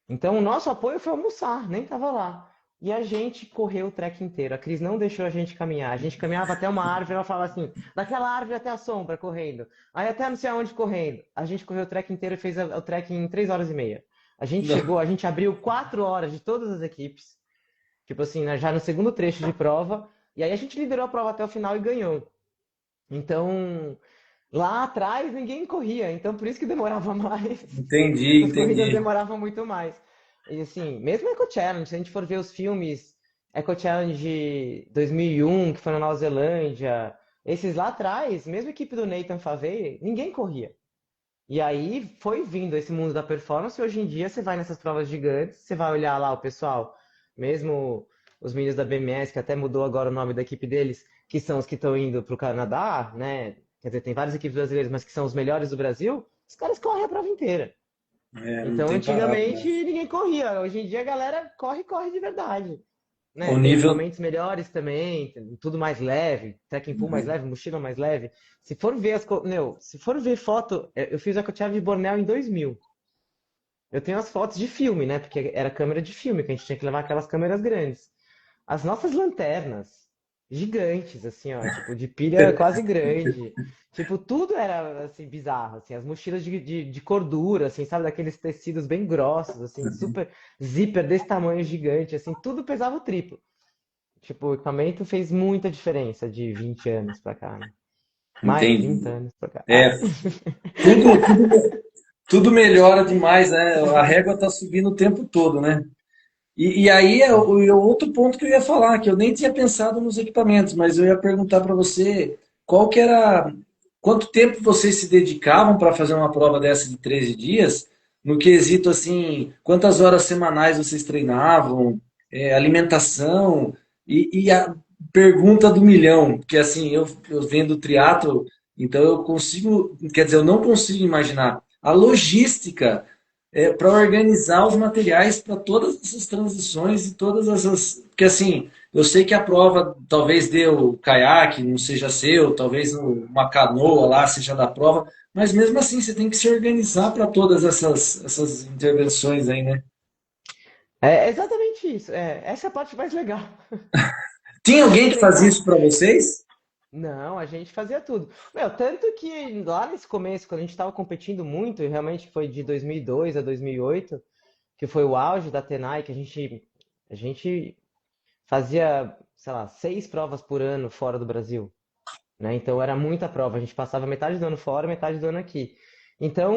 Então, o nosso apoio foi almoçar, nem tava lá. E a gente correu o trek inteiro. A Cris não deixou a gente caminhar. A gente caminhava até uma árvore, ela falava assim, daquela árvore até a sombra, correndo. Aí até não sei aonde correndo. A gente correu o trek inteiro e fez o trek em 3 horas e meia. A gente chegou, a gente abriu 4 horas de todas as equipes. Tipo assim, né, já no segundo trecho de prova. E aí a gente liderou a prova até o final e ganhou. Então, lá atrás ninguém corria, então por isso que demorava mais. Entendi, As corridas entendi. demoravam muito mais. E assim, mesmo Eco Challenge, se a gente for ver os filmes, Eco Challenge 2001, que foi na Nova Zelândia, esses lá atrás, mesmo a equipe do Nathan Favey, ninguém corria. E aí foi vindo esse mundo da performance, e hoje em dia você vai nessas provas gigantes, você vai olhar lá o pessoal, mesmo os meninos da BMS, que até mudou agora o nome da equipe deles, que são os que estão indo para o Canadá, né? Quer dizer, tem várias equipes brasileiras, mas que são os melhores do Brasil, os caras correm a prova inteira. É, não Então, tem parado antigamente, mais. ninguém corria. Hoje em dia, a galera corre, corre de verdade. O Né? Tem nível. equipamentos melhores também, tudo mais leve, trekking pool mais leve, mochila mais leve. Se for ver se for ver foto, eu fiz a Coachella de Bornéu em 2000. Eu tenho as fotos de filme, né? Porque era câmera de filme, que a gente tinha que levar aquelas câmeras grandes. As nossas lanternas, gigantes, assim, ó, tipo, de pilha quase grande. Tipo, tudo era, assim, bizarro, assim, as mochilas de cordura, assim, sabe, daqueles tecidos bem grossos, assim, super zíper desse tamanho gigante, assim, tudo pesava o triplo. Tipo, o equipamento fez muita diferença de 20 anos pra cá, né? Mais de 30 Entendi. anos pra cá. É, tudo melhora demais, né? A régua tá subindo o tempo todo, né? E aí é o outro ponto que eu ia falar, que eu nem tinha pensado nos equipamentos, mas eu ia perguntar para você qual que era, quanto tempo vocês se dedicavam para fazer uma prova dessa de 13 dias, no quesito assim, quantas horas semanais vocês treinavam, alimentação, e a pergunta do milhão, que assim, eu vendo triatlo, então eu consigo, quer dizer, eu não consigo imaginar a logística para organizar os materiais para todas essas transições e todas essas. Porque assim, eu sei que a prova talvez dê o caiaque, não seja seu, talvez uma canoa lá seja da prova, mas mesmo assim você tem que se organizar para todas essas intervenções aí, né? É exatamente isso. Essa é a parte mais legal. Tinha alguém que fazia Treinar. isso para vocês? Não, a gente fazia tudo. Meu, tanto que lá nesse começo, quando a gente estava competindo muito, e realmente foi de 2002 a 2008, que foi o auge da Tenai, que a gente fazia, sei lá, 6 provas por ano fora do Brasil, né? Então era muita prova. A gente passava metade do ano fora, metade do ano aqui. Então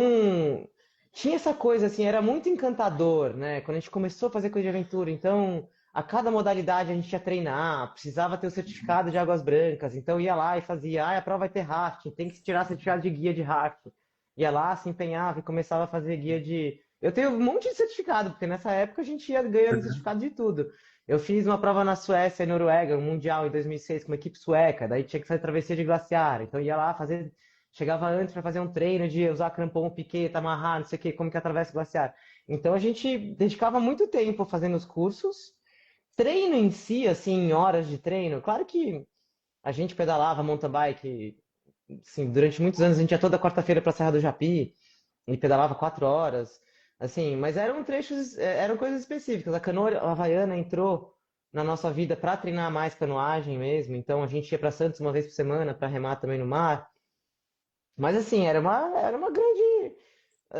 tinha essa coisa assim, era muito encantador, né? Quando a gente começou a fazer coisa de aventura, então a cada modalidade a gente ia treinar, precisava ter o certificado de águas brancas, então ia lá e fazia, a prova vai ter rafting, tem que tirar certificado de guia de rafting. Ia lá, se empenhava e começava a fazer guia de. Eu tenho um monte de certificado, porque nessa época a gente ia ganhando certificado de tudo. Eu fiz uma prova na Suécia e Noruega, um mundial em 2006 com uma equipe sueca, daí tinha que fazer travessia de glaciar, então ia lá fazer, chegava antes para fazer um treino de usar crampon, piqueta, amarrar, não sei o que, como que atravessa o glaciar. Então a gente dedicava muito tempo fazendo os cursos, treino em si, assim, em horas de treino. Claro que a gente pedalava mountain bike, assim, durante muitos anos a gente ia toda quarta-feira para a Serra do Japi e pedalava 4 horas, assim, mas eram trechos, eram coisas específicas. A canoa havaiana entrou na nossa vida para treinar mais canoagem mesmo, então a gente ia para Santos uma vez por semana para remar também no mar. Mas assim, era uma grande.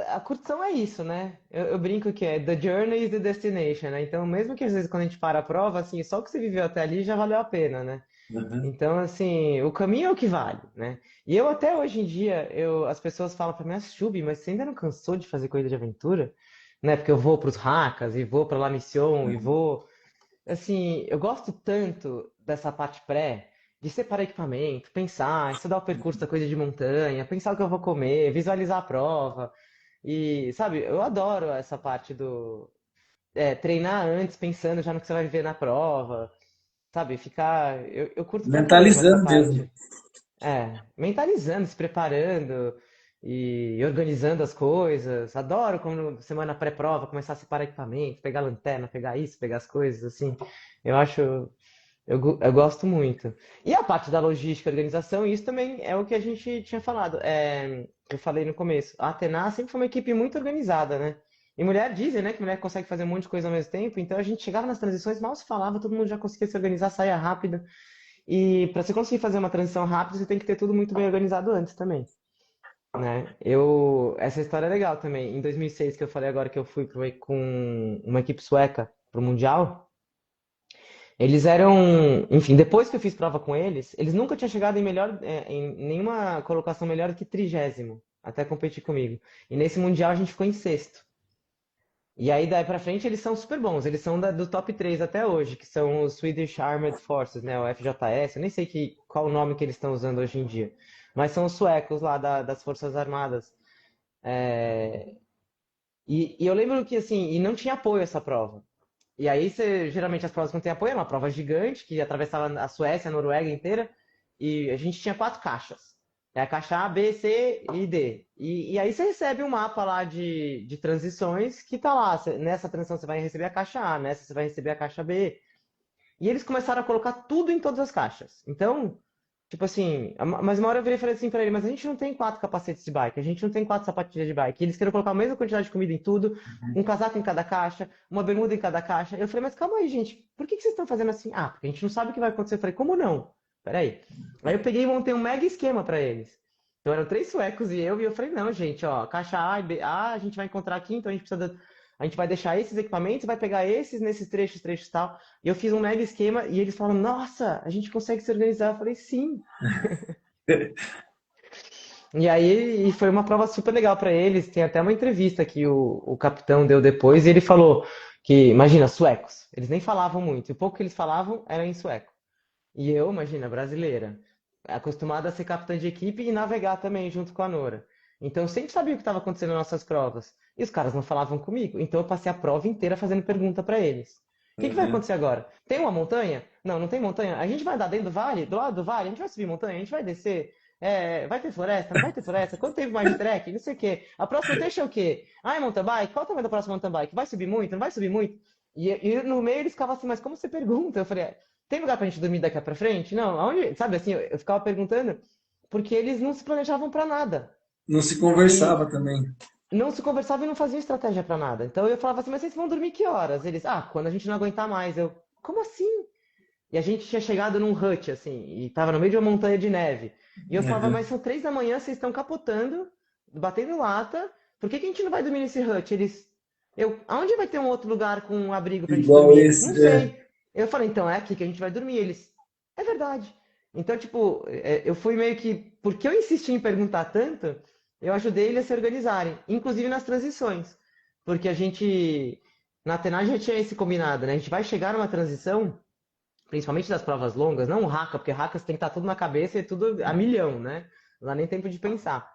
A curtição é isso, né? Eu brinco que é the journey is the destination, né? Então, mesmo que às vezes quando a gente para a prova, assim, só o que você viveu até ali já valeu a pena, né? Uhum. Então, assim, o caminho é o que vale, né? E eu até hoje em dia, as pessoas falam pra mim, ah, Chubi, mas você ainda não cansou de fazer corrida de aventura? Né? Porque eu vou pros Hackas e vou pra La Mission e vou. Assim, eu gosto tanto dessa parte pré, de separar equipamento, pensar, estudar o percurso da coisa de montanha, pensar o que eu vou comer, visualizar a prova. E, sabe, eu adoro essa parte do treinar antes, pensando já no que você vai viver na prova, sabe? Ficar. Eu curto pra caramba essa Mentalizando mesmo. parte. Mentalizando, se preparando e organizando as coisas. Adoro quando semana pré-prova começar a separar equipamento, pegar lanterna, pegar isso, pegar as coisas, assim. Eu acho, eu gosto muito. E a parte da logística, organização, isso também é o que a gente tinha falado. Eu falei no começo. A Atena sempre foi uma equipe muito organizada, né? E mulher dizem, né, que mulher consegue fazer um monte de coisa ao mesmo tempo. Então a gente chegava nas transições, mal se falava, todo mundo já conseguia se organizar, saía rápido. E para você conseguir fazer uma transição rápida, você tem que ter tudo muito bem organizado antes também, né? Essa história é legal também. Em 2006, que eu falei agora que eu fui com uma equipe sueca pro Mundial, eles eram, enfim, depois que eu fiz prova com eles nunca tinham chegado em nenhuma colocação melhor do que 30º, até competir comigo. E nesse Mundial a gente ficou em sexto. E aí daí pra frente eles são super bons, eles são do top 3 até hoje, que são os Swedish Armed Forces, né, o FJS, eu nem sei qual o nome que eles estão usando hoje em dia, mas são os suecos lá das Forças Armadas. É, e eu lembro que assim, e não tinha apoio essa prova. E aí geralmente as provas que não tem apoio, era uma prova gigante, que atravessava a Suécia, a Noruega inteira, e a gente tinha 4 caixas. É a caixa A, B, C e D. E aí você recebe um mapa lá de transições que tá lá. Nessa transição você vai receber a caixa A, nessa você vai receber a caixa B. E eles começaram a colocar tudo em todas as caixas. Então, tipo assim, mas uma hora eu virei e falei assim pra ele, mas a gente não tem 4 capacetes de bike, a gente não tem 4 sapatilhas de bike. E eles queriam colocar a mesma quantidade de comida em tudo, um casaco em cada caixa, uma bermuda em cada caixa. Eu falei, mas calma aí, gente, por que vocês estão fazendo assim? Ah, porque a gente não sabe o que vai acontecer. Eu falei, como não? Peraí. Aí eu peguei e montei um mega esquema pra eles. Então eram 3 suecos e eu falei, não, gente, ó, caixa A e B, a gente vai encontrar aqui, então a gente vai deixar esses equipamentos, vai pegar esses nesses trechos tal. E eu fiz um mega esquema e eles falaram, nossa, a gente consegue se organizar. Eu falei, sim. E aí foi uma prova super legal para eles. Tem até uma entrevista que o capitão deu depois e ele falou que, imagina, suecos, eles nem falavam muito. E o pouco que eles falavam era em sueco. E eu, imagina, brasileira, acostumada a ser capitã de equipe e navegar também junto com a Nora. Então eu sempre sabia o que estava acontecendo nas nossas provas. E os caras não falavam comigo. Então eu passei a prova inteira fazendo pergunta para eles. O que vai Uhum. acontecer agora? Tem uma montanha? Não, não tem montanha. A gente vai andar dentro do vale? Do lado do vale? A gente vai subir montanha? A gente vai descer? Vai ter floresta? Não vai ter floresta? Quanto tempo mais de trek? Não sei o quê. A próxima trecho é o quê? Ah, é mountain bike? Qual o tamanho da próxima mountain bike? Vai subir muito? Não vai subir muito? E no meio eles ficavam assim, mas como você pergunta? Eu falei, tem lugar pra gente dormir daqui pra frente? Não, aonde? Sabe assim, eu ficava perguntando, porque eles não se planejavam pra nada. Não se E conversava também. não se conversava e não fazia estratégia pra nada. Então eu falava assim, mas vocês vão dormir que horas? Eles, quando a gente não aguentar mais. Eu, como assim? E a gente tinha chegado num hut, assim, e tava no meio de uma montanha de neve. E eu falava, mas são 3 da manhã, vocês estão capotando, batendo lata, por que que a gente não vai dormir nesse hut? Eles, aonde vai ter um outro lugar com um abrigo pra gente Igual dormir? esse. Não sei. Eu falei, então é aqui que a gente vai dormir. Eles, é verdade. Então, tipo, eu fui meio que, porque eu insisti em perguntar tanto, eu ajudei eles a se organizarem, inclusive nas transições. Porque a gente, na Tenaz já tinha esse combinado, né? A gente vai chegar numa transição principalmente das provas longas, não o Haka, porque Haka você tem que estar tudo na cabeça e tudo a milhão, né? Não dá nem tempo de pensar.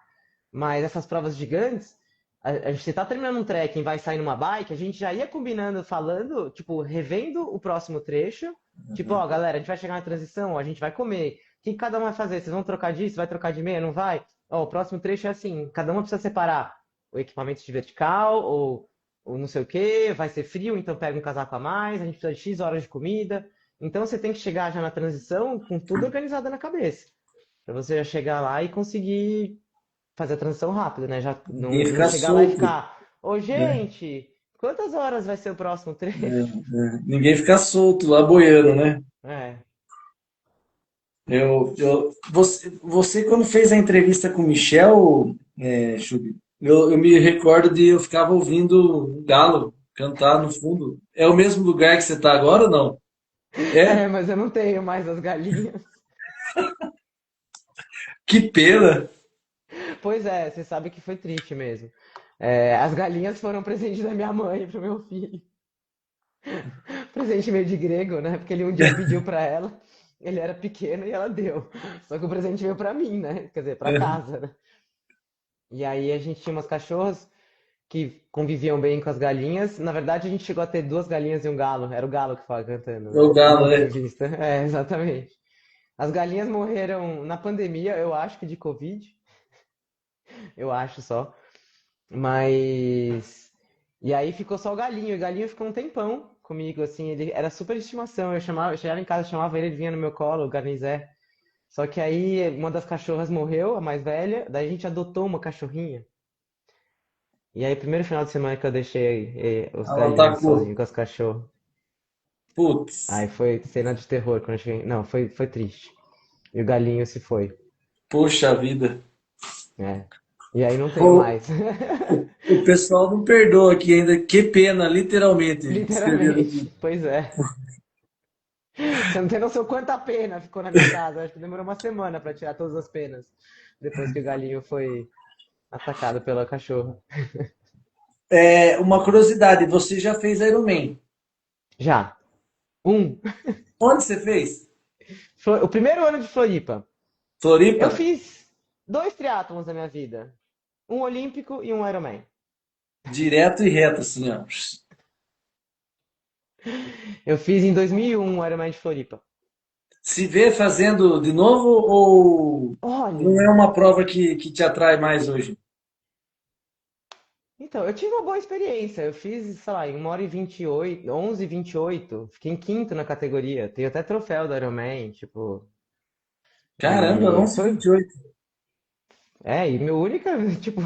Mas essas provas gigantes, a gente está terminando um trek e vai sair numa bike, a gente já ia combinando, falando, tipo, revendo o próximo trecho. Tipo, ó, galera, a gente vai chegar na transição, ó, a gente vai comer. O que cada um vai fazer? Vocês vão trocar disso? Vai trocar de meia? Não vai? Ó, o próximo trecho é assim, cada um precisa separar o equipamento de vertical, ou não sei o quê, vai ser frio, então pega um casaco a mais, a gente precisa de X horas de comida. Então você tem que chegar já na transição com tudo organizado na cabeça. Pra você já chegar lá e conseguir fazer a transição rápida, né? Já Ninguém não fica chegar lá e solto, ficar, ô né? gente, quantas horas vai ser o próximo trecho? Ninguém fica solto lá boiando, né? É. Você, quando fez a entrevista com o Michel, Chubi, eu me recordo de eu ficava ouvindo o galo cantar no fundo. É o mesmo lugar que você está agora ou não? É? É, mas eu não tenho mais as galinhas. Que pena! Pois é, você sabe que foi triste mesmo. É, as galinhas foram presente da minha mãe pro meu filho. Presente meio de grego, né? Porque ele um dia pediu pra ela, ele era pequeno e ela deu. Só que o presente veio pra mim, né? Quer dizer, pra casa, né? E aí a gente tinha umas cachorras que conviviam bem com as galinhas. Na verdade, a gente chegou a ter duas galinhas e um galo. Era o galo que ficava cantando, É o né? Na galo, né? entrevista. É, exatamente. As galinhas morreram na pandemia, eu acho que de Covid. Eu acho só. Mas. E aí ficou só o galinho. E o galinho ficou um tempão comigo, assim. Ele era super estimação. Eu chegava em casa, chamava ele, ele vinha no meu colo, o Garnizé. Só que aí uma das cachorras morreu, a mais velha. Daí a gente adotou uma cachorrinha. E aí, primeiro final de semana que eu deixei os Ela galinhos atacou. sozinhos com as cachorras. Putz, Aí foi cena de terror quando eu cheguei. Não, foi triste. E o galinho se foi, poxa vida. né? E aí não tenho Pô, mais. o pessoal não perdoa aqui ainda. Que pena, literalmente, escreveram Literalmente. aqui. Pois é. Você não tem noção quanta pena ficou na minha casa. Acho que demorou uma semana pra tirar todas as penas. Depois que o galinho foi atacado pela cachorra. Uma curiosidade, você já fez Ironman. Já. Um. Onde você fez? O primeiro ano de Floripa. Floripa? Eu fiz dois triatlons na minha vida. Um olímpico e um Ironman. Direto e reto, assim, ó. Eu fiz em 2001 o Ironman de Floripa. Se vê fazendo de novo ou não é Olha, uma prova que te atrai mais hoje? então, eu tive uma boa experiência. Eu fiz, sei lá, em 1h28, 11h28. Fiquei em quinto na categoria. Tenho até troféu do Ironman, tipo. Caramba, E onze h foi. 28 E meu única, tipo,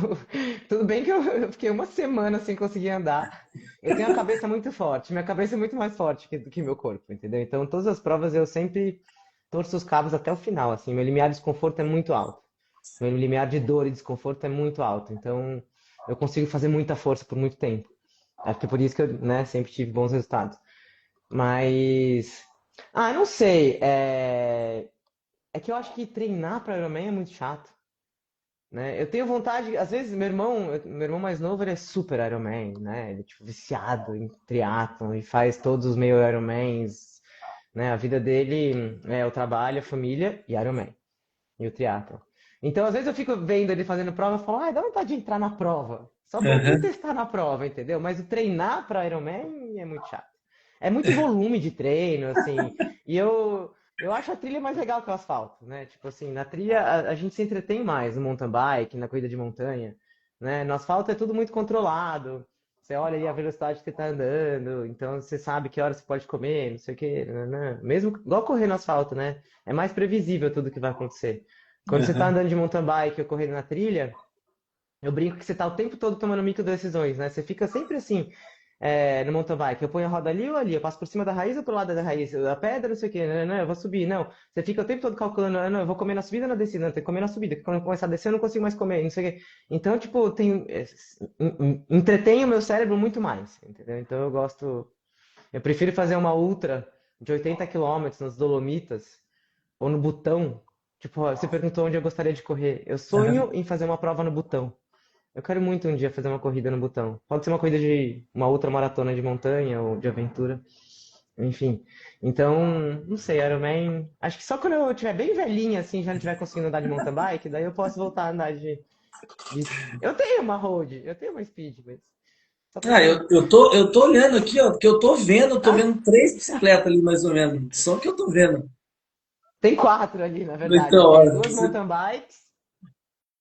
tudo bem que eu fiquei uma semana sem conseguir andar. Eu tenho a cabeça muito forte, minha cabeça é muito mais forte do que meu corpo, entendeu? Então, todas as provas eu sempre torço os cabos até o final, assim, meu limiar de desconforto é muito alto. Meu limiar de dor e desconforto é muito alto, então eu consigo fazer muita força por muito tempo. Acho que é por isso que eu, né, sempre tive bons resultados. Mas, não sei, é que eu acho que treinar para Ironman é muito chato, né? Eu tenho vontade, às vezes meu irmão mais novo, ele é super Ironman, né? Ele é tipo viciado em triatlon e faz todos os meio Ironmans, né? A vida dele é o trabalho, a família e Ironman e o triatlon. Então, às vezes eu fico vendo ele fazendo prova e falo, dá vontade de entrar na prova, só pra me Aham. testar na prova, entendeu? Mas o treinar para Ironman é muito chato. É muito volume de treino, assim, e eu acho a trilha mais legal que o asfalto, né? Tipo assim, na trilha a gente se entretém mais no mountain bike, na corrida de montanha, né? No asfalto é tudo muito controlado. Você olha ali a velocidade que você tá andando, então você sabe que hora você pode comer, não sei o quê, né? Mesmo igual correr no asfalto, né? É mais previsível tudo que vai acontecer. Quando você tá Aham. andando de mountain bike ou correndo na trilha, Eu brinco que você tá o tempo todo tomando micro decisões, né? Você fica sempre assim, no mountain bike. Eu ponho a roda ali ou ali, eu passo por cima da raiz ou pro lado da raiz, a pedra, não sei o quê, não, eu vou subir, não. Você fica o tempo todo calculando, não, eu vou comer na subida ou na descida? Não, tem que comer na subida, porque quando eu começar a descer eu não consigo mais comer, não sei o quê. Então, tipo, entretém o meu cérebro muito mais, entendeu? Então eu prefiro fazer uma ultra de 80 quilômetros nas Dolomitas ou no Butão. Tipo, ó, você perguntou onde eu gostaria de correr. Eu sonho em fazer uma prova no Butão. Eu quero muito um dia fazer uma corrida no Butão. Pode ser uma corrida de uma outra maratona de montanha ou de aventura, enfim. Então, não sei, Ironman. Acho que só quando eu estiver bem velhinha, assim, já não estiver conseguindo andar de mountain bike, daí eu posso voltar a andar Eu tenho uma road, eu tenho uma speed, mas só Ah, tenho. eu tô olhando aqui, ó, porque eu tô Ah, vendo três bicicletas ali mais ou menos. Só que eu tô vendo. tem quatro ali, na verdade. Então, Eu tenho olha, duas mountain bikes,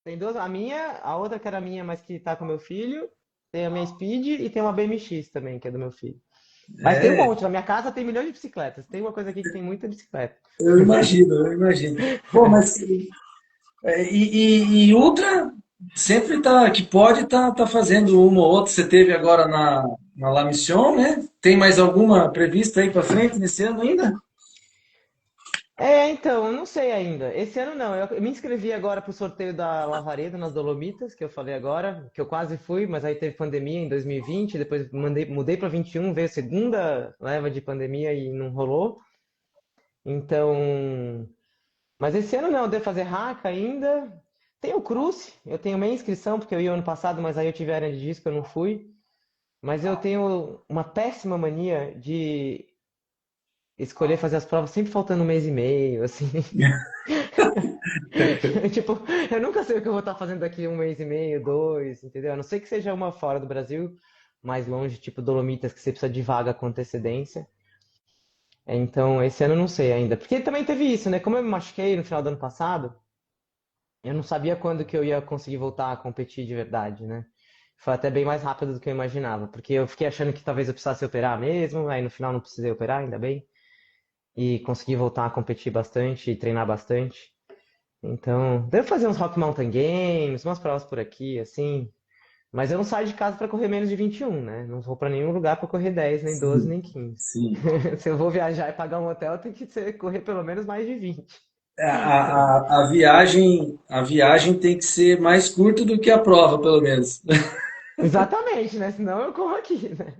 tem duas, a minha, a outra que era minha, mas que tá com meu filho, tem a minha speed e tem uma BMX também, que é do meu filho. Mas tem um é, monte. Na minha casa tem milhões de bicicletas. Tem uma coisa aqui que tem muita bicicleta. eu imagino, eu imagino. Pô, mas e Ultra sempre tá, que pode tá fazendo uma ou outra. Você teve agora na La Mission, né? Tem mais alguma prevista aí para frente nesse ano ainda? Então, eu não sei ainda. Esse ano não. Eu me inscrevi agora pro sorteio da Lavaredo nas Dolomitas, que eu falei agora, que eu quase fui, mas aí teve pandemia em 2020, depois mudei para 21, veio a segunda leva de pandemia e não rolou. Então, mas esse ano não, eu devo fazer hack ainda. Tem o Cruze, eu tenho meia inscrição, porque eu ia ano passado, mas aí eu tive hernia de disco, eu não fui. Mas eu tenho uma péssima mania de escolher fazer as provas sempre faltando um mês e meio, assim. Tipo, eu nunca sei o que eu vou estar fazendo daqui um mês e meio, dois, entendeu? A não ser que seja uma fora do Brasil, mais longe, tipo Dolomitas, que você precisa de vaga com antecedência. Então, esse ano eu não sei ainda. Porque também teve isso, né? Como eu me machuquei no final do ano passado, eu não sabia quando que eu ia conseguir voltar a competir de verdade, né? Foi até bem mais rápido do que eu imaginava, porque eu fiquei achando que talvez eu precisasse operar mesmo, aí no final não precisei operar, ainda bem. E consegui voltar a competir bastante e treinar bastante. Então, devo fazer uns Rock Mountain Games, umas provas por aqui, assim. Mas eu não saio de casa para correr menos de 21, né? Não vou para nenhum lugar para correr 10, nem 12, Sim, nem 15. sim. Se eu vou viajar e pagar um hotel, tem que correr pelo menos mais de 20. A viagem tem que ser mais curta do que a prova, pelo menos. Exatamente, né? Senão eu corro aqui, né?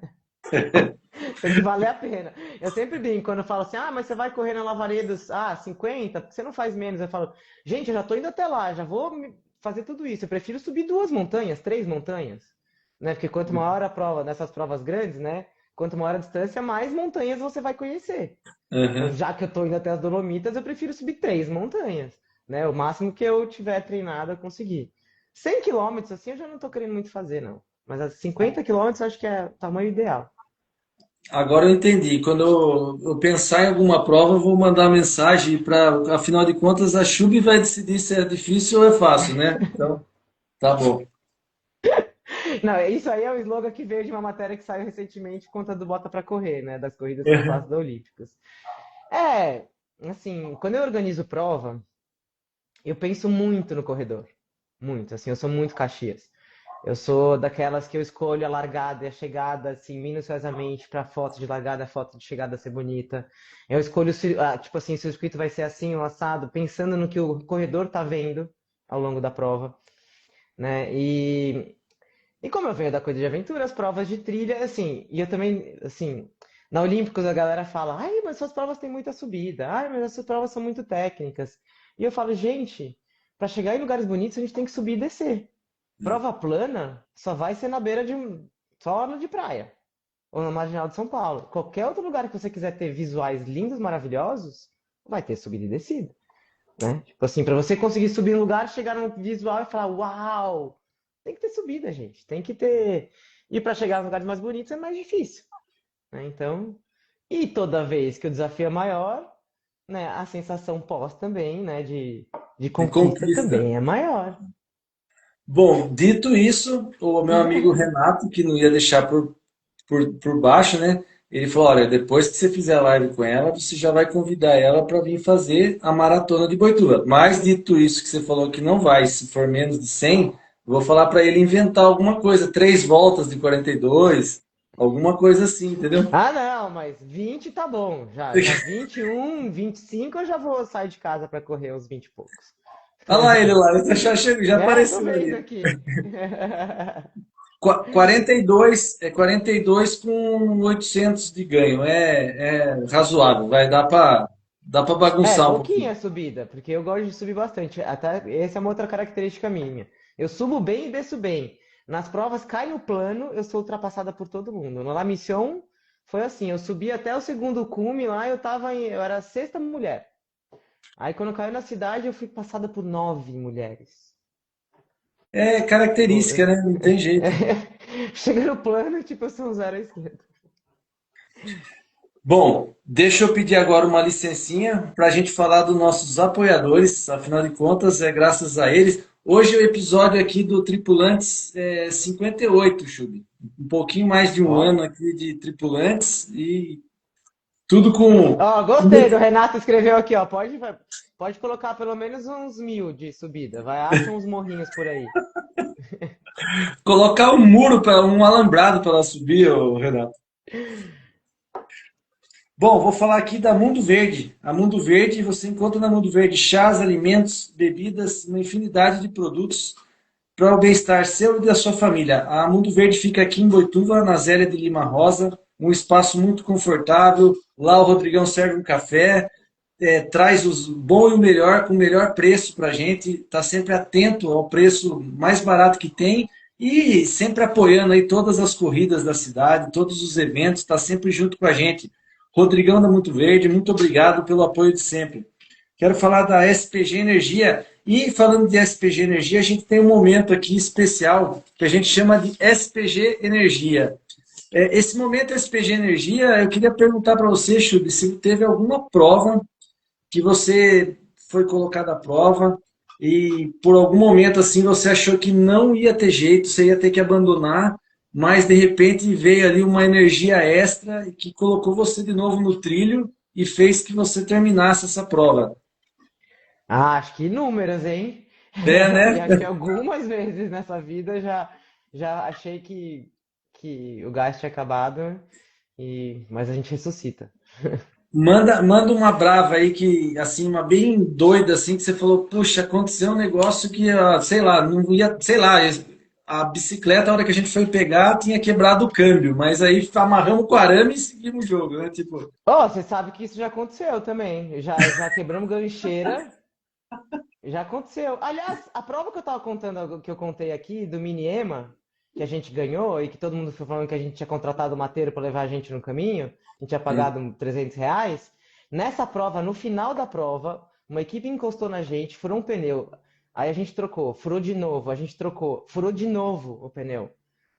Tem que valer a pena. Eu sempre brinco quando eu falo assim, mas você vai correr na Lavaredos, 50, por que você não faz menos? Eu falo, gente, eu já tô indo até lá, já vou fazer tudo isso. Eu prefiro subir duas montanhas, três montanhas, né? Porque quanto maior a prova, nessas provas grandes, né? Quanto maior a distância, mais montanhas você vai conhecer. Então, Aham. já que eu tô indo até as Dolomitas, eu prefiro subir três montanhas, né? O máximo que eu tiver treinado eu conseguir. 100 quilômetros, assim, eu já não tô querendo muito fazer, não. Mas as 50 quilômetros eu acho que é o tamanho ideal. Agora eu entendi. Quando eu pensar em alguma prova, eu vou mandar mensagem para, afinal de contas, a Chubb vai decidir se é difícil ou é fácil, né? Então, tá bom. Não, isso aí é o slogan que veio de uma matéria que saiu recentemente conta do Bota pra Correr, né? Das corridas que eu Aham. faço da Olímpicos. É, assim, quando eu organizo prova, eu penso muito no corredor. Muito, assim, eu sou muito Caxias. Eu sou daquelas que eu escolho a largada e a chegada, assim, minuciosamente para foto de largada, a foto de chegada ser bonita. Eu escolho, tipo assim, se o circuito vai ser assim ou assado, pensando no que o corredor tá vendo ao longo da prova, né? E como eu venho da coisa de aventura, as provas de trilha, assim, e eu também, assim, na Olímpicos a galera fala, ai, mas suas provas têm muita subida, ai, mas as suas provas são muito técnicas. E eu falo, gente, para chegar em lugares bonitos a gente tem que subir e descer. Prova plana só vai ser na beira de só na de praia, ou na marginal de São Paulo. Qualquer outro lugar que você quiser ter visuais lindos, maravilhosos, vai ter subida e descida, né? Tipo assim, para você conseguir subir um lugar, chegar num visual e falar, uau, tem que ter subida, gente. Tem que ter. E para chegar nos lugares mais bonitos é mais difícil, né? Então, e toda vez que o desafio é maior, né, a sensação pós também, né, de De conquista conquista. também é maior. Bom, dito isso, o meu amigo Renato, que não ia deixar por baixo, né? Ele falou: olha, depois que você fizer a live com ela, você já vai convidar ela para vir fazer a maratona de Boituva. Mas dito isso que você falou que não vai, se for menos de 100, Vou falar para ele inventar alguma coisa, 3 voltas de 42, alguma coisa assim, entendeu? Ah, não, mas 20 tá bom. Já 21, 25 eu já vou sair de casa para correr os 20 e poucos. Olha lá ele lá, ele já É, tô apareceu vendo ali. aqui. 42 é 42 com 800 de ganho, é razoável, vai dar para É, bagunçar um pouquinho. pouquinho a subida, porque eu gosto de subir bastante. Até essa é uma outra característica minha. Eu subo bem e desço bem. Nas provas, cai no plano, eu sou ultrapassada por todo mundo. Na La Mission foi assim, eu subi até o segundo cume lá, eu era a sexta mulher. Aí quando caiu na cidade, eu fui passada por 9 mulheres. É Tipo, característica, né? Não tem jeito. chega no plano, tipo, eu sou um zero à esquerda. Bom, deixa eu pedir agora uma licencinha para a gente falar dos nossos apoiadores, afinal de contas, é graças a eles. Hoje o episódio aqui do Tripulantes é 58, Chubi. Um pouquinho mais de um Ó. ano aqui de Tripulantes e tudo com. Ó, gostei do Renato escreveu aqui, ó. Pode colocar pelo menos uns 1.000 de subida. Vai, acha uns morrinhos por aí. Colocar um muro, para um alambrado para ela subir, ô Renato. Bom, vou falar aqui da Mundo Verde. A Mundo Verde, você encontra na Mundo Verde chás, alimentos, bebidas, uma infinidade de produtos para o bem-estar seu e da sua família. A Mundo Verde fica aqui em Boituva, na Zélia de Lima Rosa, um espaço muito confortável. Lá o Rodrigão serve um café, traz os bom e o melhor, com o melhor preço para a gente, está sempre atento ao preço mais barato que tem e sempre apoiando aí todas as corridas da cidade, todos os eventos, está sempre junto com a gente. Rodrigão da Muito Verde, muito obrigado pelo apoio de sempre. Quero falar da SPG Energia. E falando de SPG Energia, a gente tem um momento aqui especial que a gente chama de SPG Energia. Esse momento SPG Energia, eu queria perguntar para você, Chub, se teve alguma prova que você foi colocado à prova e por algum momento assim você achou que não ia ter jeito, você ia ter que abandonar, mas de repente veio ali uma energia extra que colocou você de novo no trilho e fez que você terminasse essa prova. Ah, acho que inúmeras, hein? É, E né? acho que algumas vezes nessa vida já achei que o gás tinha acabado, mas a gente ressuscita. Manda uma brava aí que, assim, uma bem doida, assim, que você falou, puxa, aconteceu um negócio que, sei lá, não ia, sei lá, a bicicleta, a hora que a gente foi pegar, tinha quebrado o câmbio, mas aí amarramos com o arame e seguimos o jogo, né? Tipo, Oh, você sabe que isso já aconteceu também. Já quebramos gancheira, já aconteceu. Aliás, a prova que eu tava contando, que eu contei aqui, do Mini EMA, que a gente ganhou e que todo mundo foi falando que a gente tinha contratado o mateiro para levar a gente no caminho, a gente tinha pagado R$ 300. Nessa prova, no final da prova, uma equipe encostou na gente, furou um pneu. Aí a gente trocou, furou de novo, a gente trocou, furou de novo o pneu.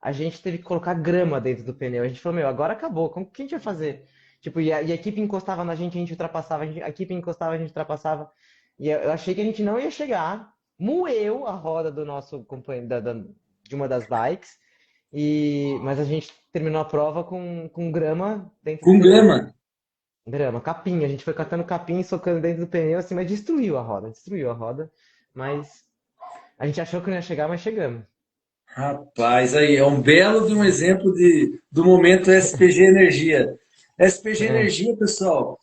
A gente teve que colocar grama dentro do pneu. A gente falou, meu, agora acabou, como que a gente vai fazer? Tipo, e a equipe encostava na gente, a gente ultrapassava, a equipe encostava, a gente ultrapassava. E eu achei que a gente não ia chegar. Moeu a roda do nosso companheiro, de uma das bikes. Mas a gente terminou a prova com grama dentro do com pneu. grama. Grama, capim. A gente foi catando capim, socando dentro do pneu, assim, mas destruiu a roda. Destruiu a roda. Mas a gente achou que não ia chegar, mas chegamos. Rapaz, aí é um belo de um exemplo do momento SPG Energia. SPG É. Energia, pessoal,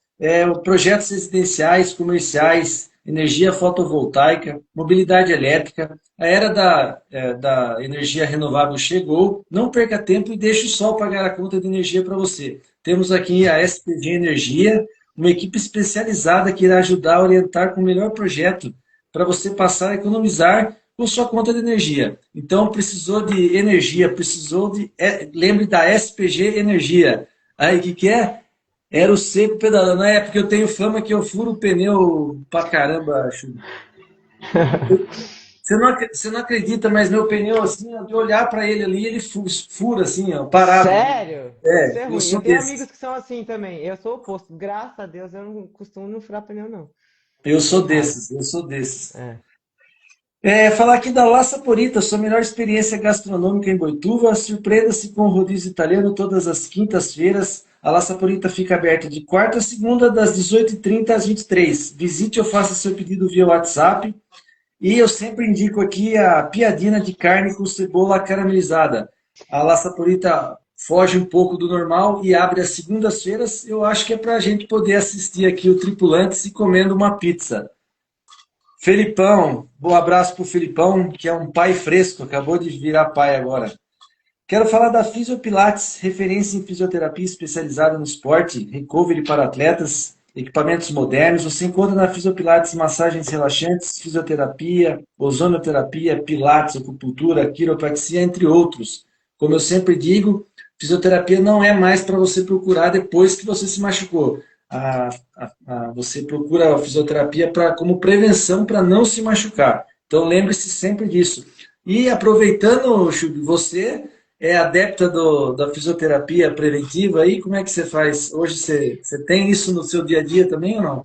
projetos residenciais, comerciais, energia fotovoltaica, mobilidade elétrica. A era da energia renovável chegou. Não perca tempo e deixe o sol pagar a conta de energia para você. Temos aqui a SPG Energia, uma equipe especializada que irá ajudar a orientar com o melhor projeto para você passar a economizar com sua conta de energia. Então, precisou de energia, precisou de. Lembre da SPG Energia. Aí, o que é? Era o seco pedalando. É, porque eu tenho fama que eu furo o pneu pra caramba, Chu. Você não acredita, mas meu pneu, assim, ó, de olhar para ele ali, ele fura, assim, ó, parado. Sério? Isso é Eu ruim. Eu sou tenho amigos desses. que são assim também. Eu sou o oposto. Graças a Deus, eu não costumo não furar pneu, não. Eu sou Raro. desses, eu sou desses. É. Falar aqui da La Saporita, sua melhor experiência gastronômica em Boituva. Surpreenda-se com o rodízio italiano todas as quintas-feiras. A La Saporita fica aberta de quarta a segunda, das 18h30 às 23h. Visite ou faça seu pedido via WhatsApp. E eu sempre indico aqui a piadina de carne com cebola caramelizada. A La Saporita foge um pouco do normal e abre às segundas-feiras. Eu acho que é para a gente poder assistir aqui o Tripulantes e comendo uma pizza. Felipão, bom abraço para o Felipão, que é um pai fresco, acabou de virar pai agora. Quero falar da Fisiopilates, referência em fisioterapia especializada no esporte, recovery para atletas, equipamentos modernos. Você encontra na Fisiopilates massagens relaxantes, fisioterapia, ozonoterapia, pilates, acupuntura, quiropraxia, entre outros. Como eu sempre digo, fisioterapia não é mais para você procurar depois que você se machucou. Você procura a fisioterapia como prevenção para não se machucar. Então lembre-se sempre disso. E aproveitando, Chubi, você é adepta da fisioterapia preventiva aí? Como é que você faz? Hoje você tem isso no seu dia a dia também ou não?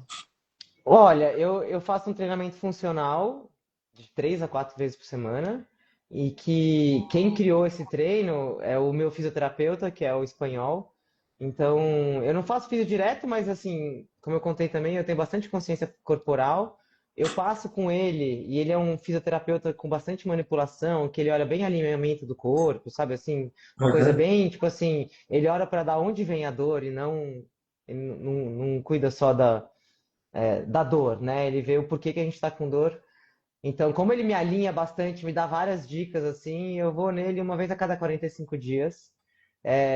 Olha, eu faço um treinamento funcional de 3 a 4 vezes por semana e que quem criou esse treino é o meu fisioterapeuta, que é o espanhol. Então, eu não faço fisio direto, mas assim, como eu contei também, eu tenho bastante consciência corporal. Eu passo com ele e ele é um fisioterapeuta com bastante manipulação, que ele olha bem alinhamento do corpo, sabe assim, uma coisa Aham. bem, tipo assim, ele olha para dar onde vem a dor e não ele não cuida só da dor, né? Ele vê o porquê que a gente está com dor. Então, como ele me alinha bastante, me dá várias dicas assim, eu vou nele uma vez a cada 45 dias.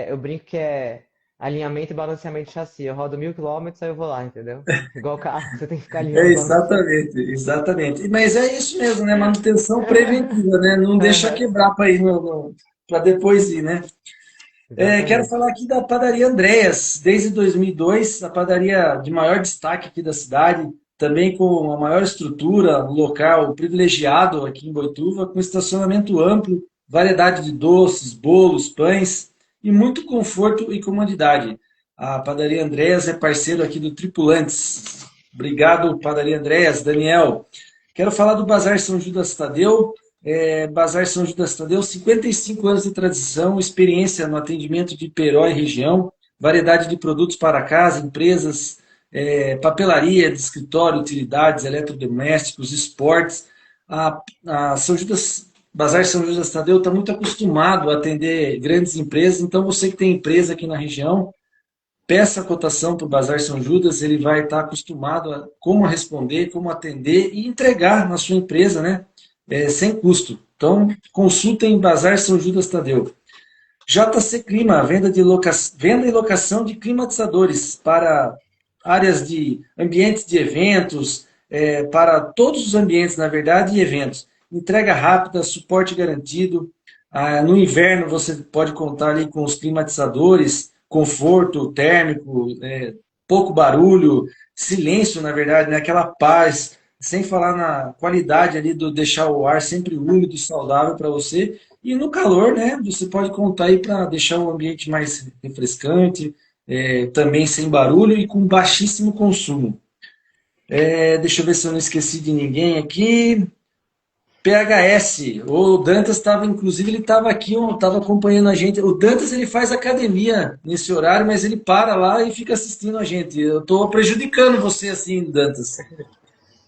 Eu brinco que é alinhamento e balanceamento de chassi. Eu rodo 1.000 quilômetros, aí eu vou lá, entendeu? Igual carro, você tem que ficar É alinhando e balanceando. exatamente, exatamente. Mas é isso mesmo, né? Manutenção preventiva, né? Não deixa Aham, quebrar para ir para depois ir, né? Quero exatamente. falar aqui da padaria Andréas. Desde 2002, a padaria de maior destaque aqui da cidade, também com a maior estrutura, um local privilegiado aqui em Boituva, com estacionamento amplo, variedade de doces, bolos, pães e muito conforto e comodidade. A padaria Andréas é parceiro aqui do Tripulantes. Obrigado, padaria Andréas. Daniel, quero falar do Bazar São Judas Tadeu. Bazar São Judas Tadeu, 55 anos de tradição, experiência no atendimento de Peró e região, variedade de produtos para casa, empresas, papelaria, de escritório, utilidades, eletrodomésticos, esportes. A São Judas, Bazar São Judas Tadeu está muito acostumado a atender grandes empresas, então você que tem empresa aqui na região, peça a cotação para o Bazar São Judas, ele vai estar acostumado a como responder, como atender e entregar na sua empresa, né? Sem custo. Então, consultem Bazar São Judas Tadeu. JC Clima, venda e locação de climatizadores para áreas de ambientes de eventos, para todos os ambientes, na verdade, e eventos. Entrega rápida, suporte garantido. No inverno você pode contar ali com os climatizadores, conforto térmico, pouco barulho, silêncio, na verdade, né? Aquela paz, sem falar na qualidade ali do deixar o ar sempre úmido e saudável para você. E no calor, né, você pode contar aí para deixar o ambiente mais refrescante, também sem barulho e com baixíssimo consumo. Deixa eu ver se eu não esqueci de ninguém aqui. PHS, o Dantas estava, inclusive, ele estava aqui, estava acompanhando a gente. O Dantas ele faz academia nesse horário, mas ele para lá e fica assistindo a gente. Eu estou prejudicando você assim, Dantas.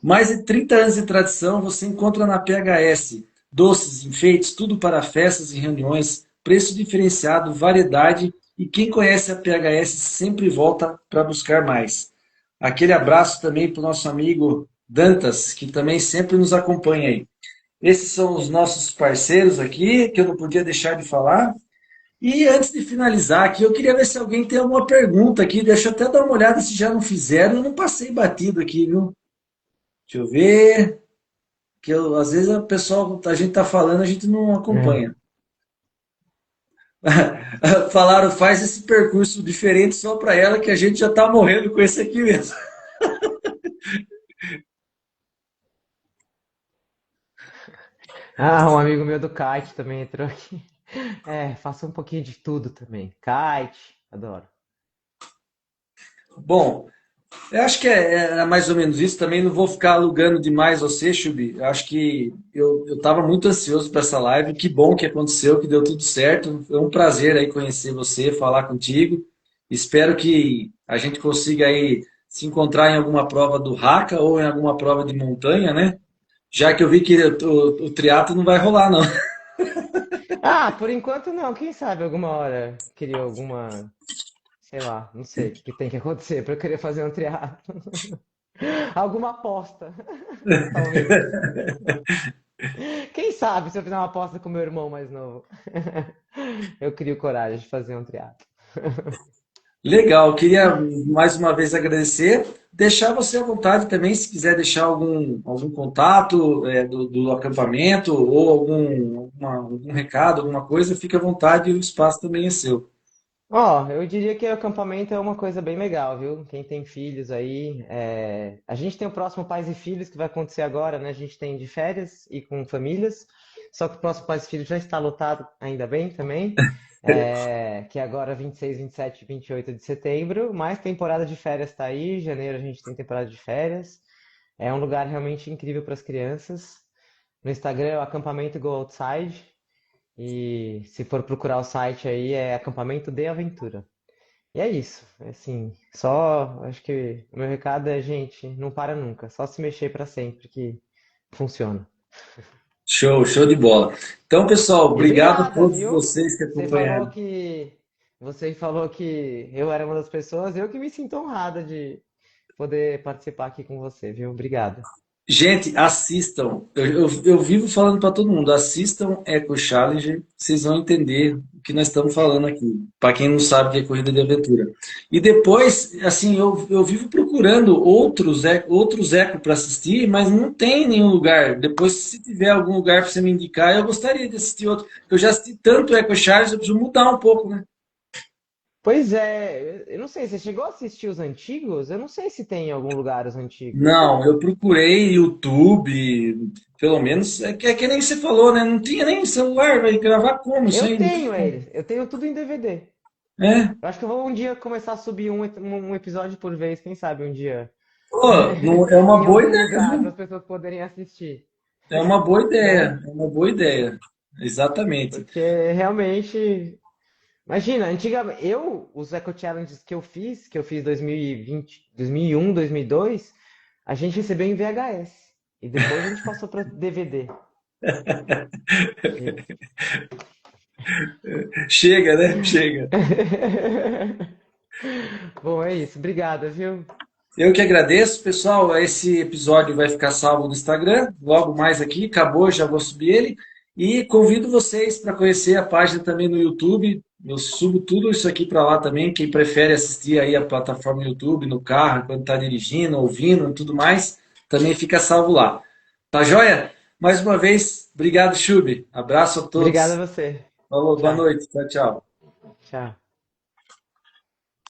Mais de 30 anos de tradição, você encontra na PHS. Doces, enfeites, tudo para festas e reuniões, preço diferenciado, variedade e quem conhece a PHS sempre volta para buscar mais. Aquele abraço também para o nosso amigo Dantas, que também sempre nos acompanha aí. Esses são os nossos parceiros aqui, que eu não podia deixar de falar. E antes de finalizar aqui, eu queria ver se alguém tem alguma pergunta aqui. Deixa eu até dar uma olhada se já não fizeram. Eu não passei batido aqui, viu? Deixa eu ver. Às vezes a gente tá falando, a gente não É. acompanha. Falaram, faz esse percurso diferente só para ela, que a gente já tá morrendo com esse aqui mesmo. Ah, um amigo meu do kite também entrou aqui. Faço um pouquinho de tudo também. Kite, adoro. Bom, eu acho que é mais ou menos isso. Também não vou ficar alugando demais você, Chubi. Eu acho que eu estava muito ansioso para essa live. Que bom que aconteceu, que deu tudo certo. Foi um prazer aí conhecer você, falar contigo. Espero que a gente consiga aí se encontrar em alguma prova do Haka ou em alguma prova de montanha, né? Já que eu vi que o triatlo não vai rolar, não. Ah, por enquanto não. Quem sabe alguma hora queria alguma, sei lá, não sei o que que tem que acontecer para eu querer fazer um triatlo. Alguma aposta, talvez. Quem sabe se eu fizer uma aposta com meu irmão mais novo, eu crio coragem de fazer um triatlo. Legal, queria mais uma vez agradecer. Deixar você à vontade também, se quiser deixar algum contato do acampamento ou algum recado, alguma coisa, fique à vontade, o espaço também é seu. Ó, eu diria que o acampamento é uma coisa bem legal, viu? Quem tem filhos aí, a gente tem o próximo Pais e Filhos que vai acontecer agora, né? A gente tem de férias e com famílias, só que o próximo Pais e Filhos já está lotado, ainda bem também, que é agora 26, 27 e 28 de setembro, mas temporada de férias está aí, janeiro a gente tem temporada de férias, é um lugar realmente incrível para as crianças. No Instagram é o acampamento Go Outside, e se for procurar o site aí, é Acampamento de Aventura. E é isso. Assim, só acho que o meu recado é, gente, não para nunca. Só se mexer para sempre que funciona. Show, show de bola. Então, pessoal, E obrigado a obrigada, todos viu? vocês que Você falou acompanharam. que você falou que eu era uma das pessoas, eu que me sinto honrada de poder participar aqui com você, viu? Obrigado. Gente, assistam. Eu vivo falando para todo mundo, assistam Eco Challenger, vocês vão entender o que nós estamos falando aqui. Para quem não sabe o que é corrida de aventura. E depois, assim, eu vivo procurando outros eco para assistir, mas não tem nenhum lugar. Depois, se tiver algum lugar para você me indicar, eu gostaria de assistir outro. Eu já assisti tanto Eco Challenger, eu preciso mudar um pouco, né? Pois é, eu não sei, você chegou a assistir os antigos? Eu não sei se tem em algum lugar os antigos. Não, eu procurei YouTube, pelo menos, é que nem você falou, né? Não tinha nem celular, vai gravar como isso Eu aí? Não tenho tem. eles, eu tenho tudo em DVD. É, Eu acho que eu vou um dia começar a subir um episódio por vez, quem sabe um dia, pô, é uma em boa algum ideia, lugar para viu? as pessoas poderem assistir, É uma boa né? ideia, é uma boa ideia. Exatamente. Porque realmente, imagina, antigamente, os Eco Challenges que eu fiz 2020, 2001, 2002, a gente recebeu em VHS e depois a gente passou para DVD. Chega, né? Chega. Bom, é isso. Obrigada, viu? Eu que agradeço, pessoal. Esse episódio vai ficar salvo no Instagram, logo mais aqui, acabou, já vou subir ele. E convido vocês para conhecer a página também no YouTube. Eu subo tudo isso aqui para lá também. Quem prefere assistir aí a plataforma YouTube, no carro, quando está dirigindo, ouvindo e tudo mais, também fica salvo lá. Tá joia? Mais uma vez, obrigado, Chubi. Abraço a Obrigada todos. a você. Falou, boa Tchau. noite. Tchau, tchau. Tchau.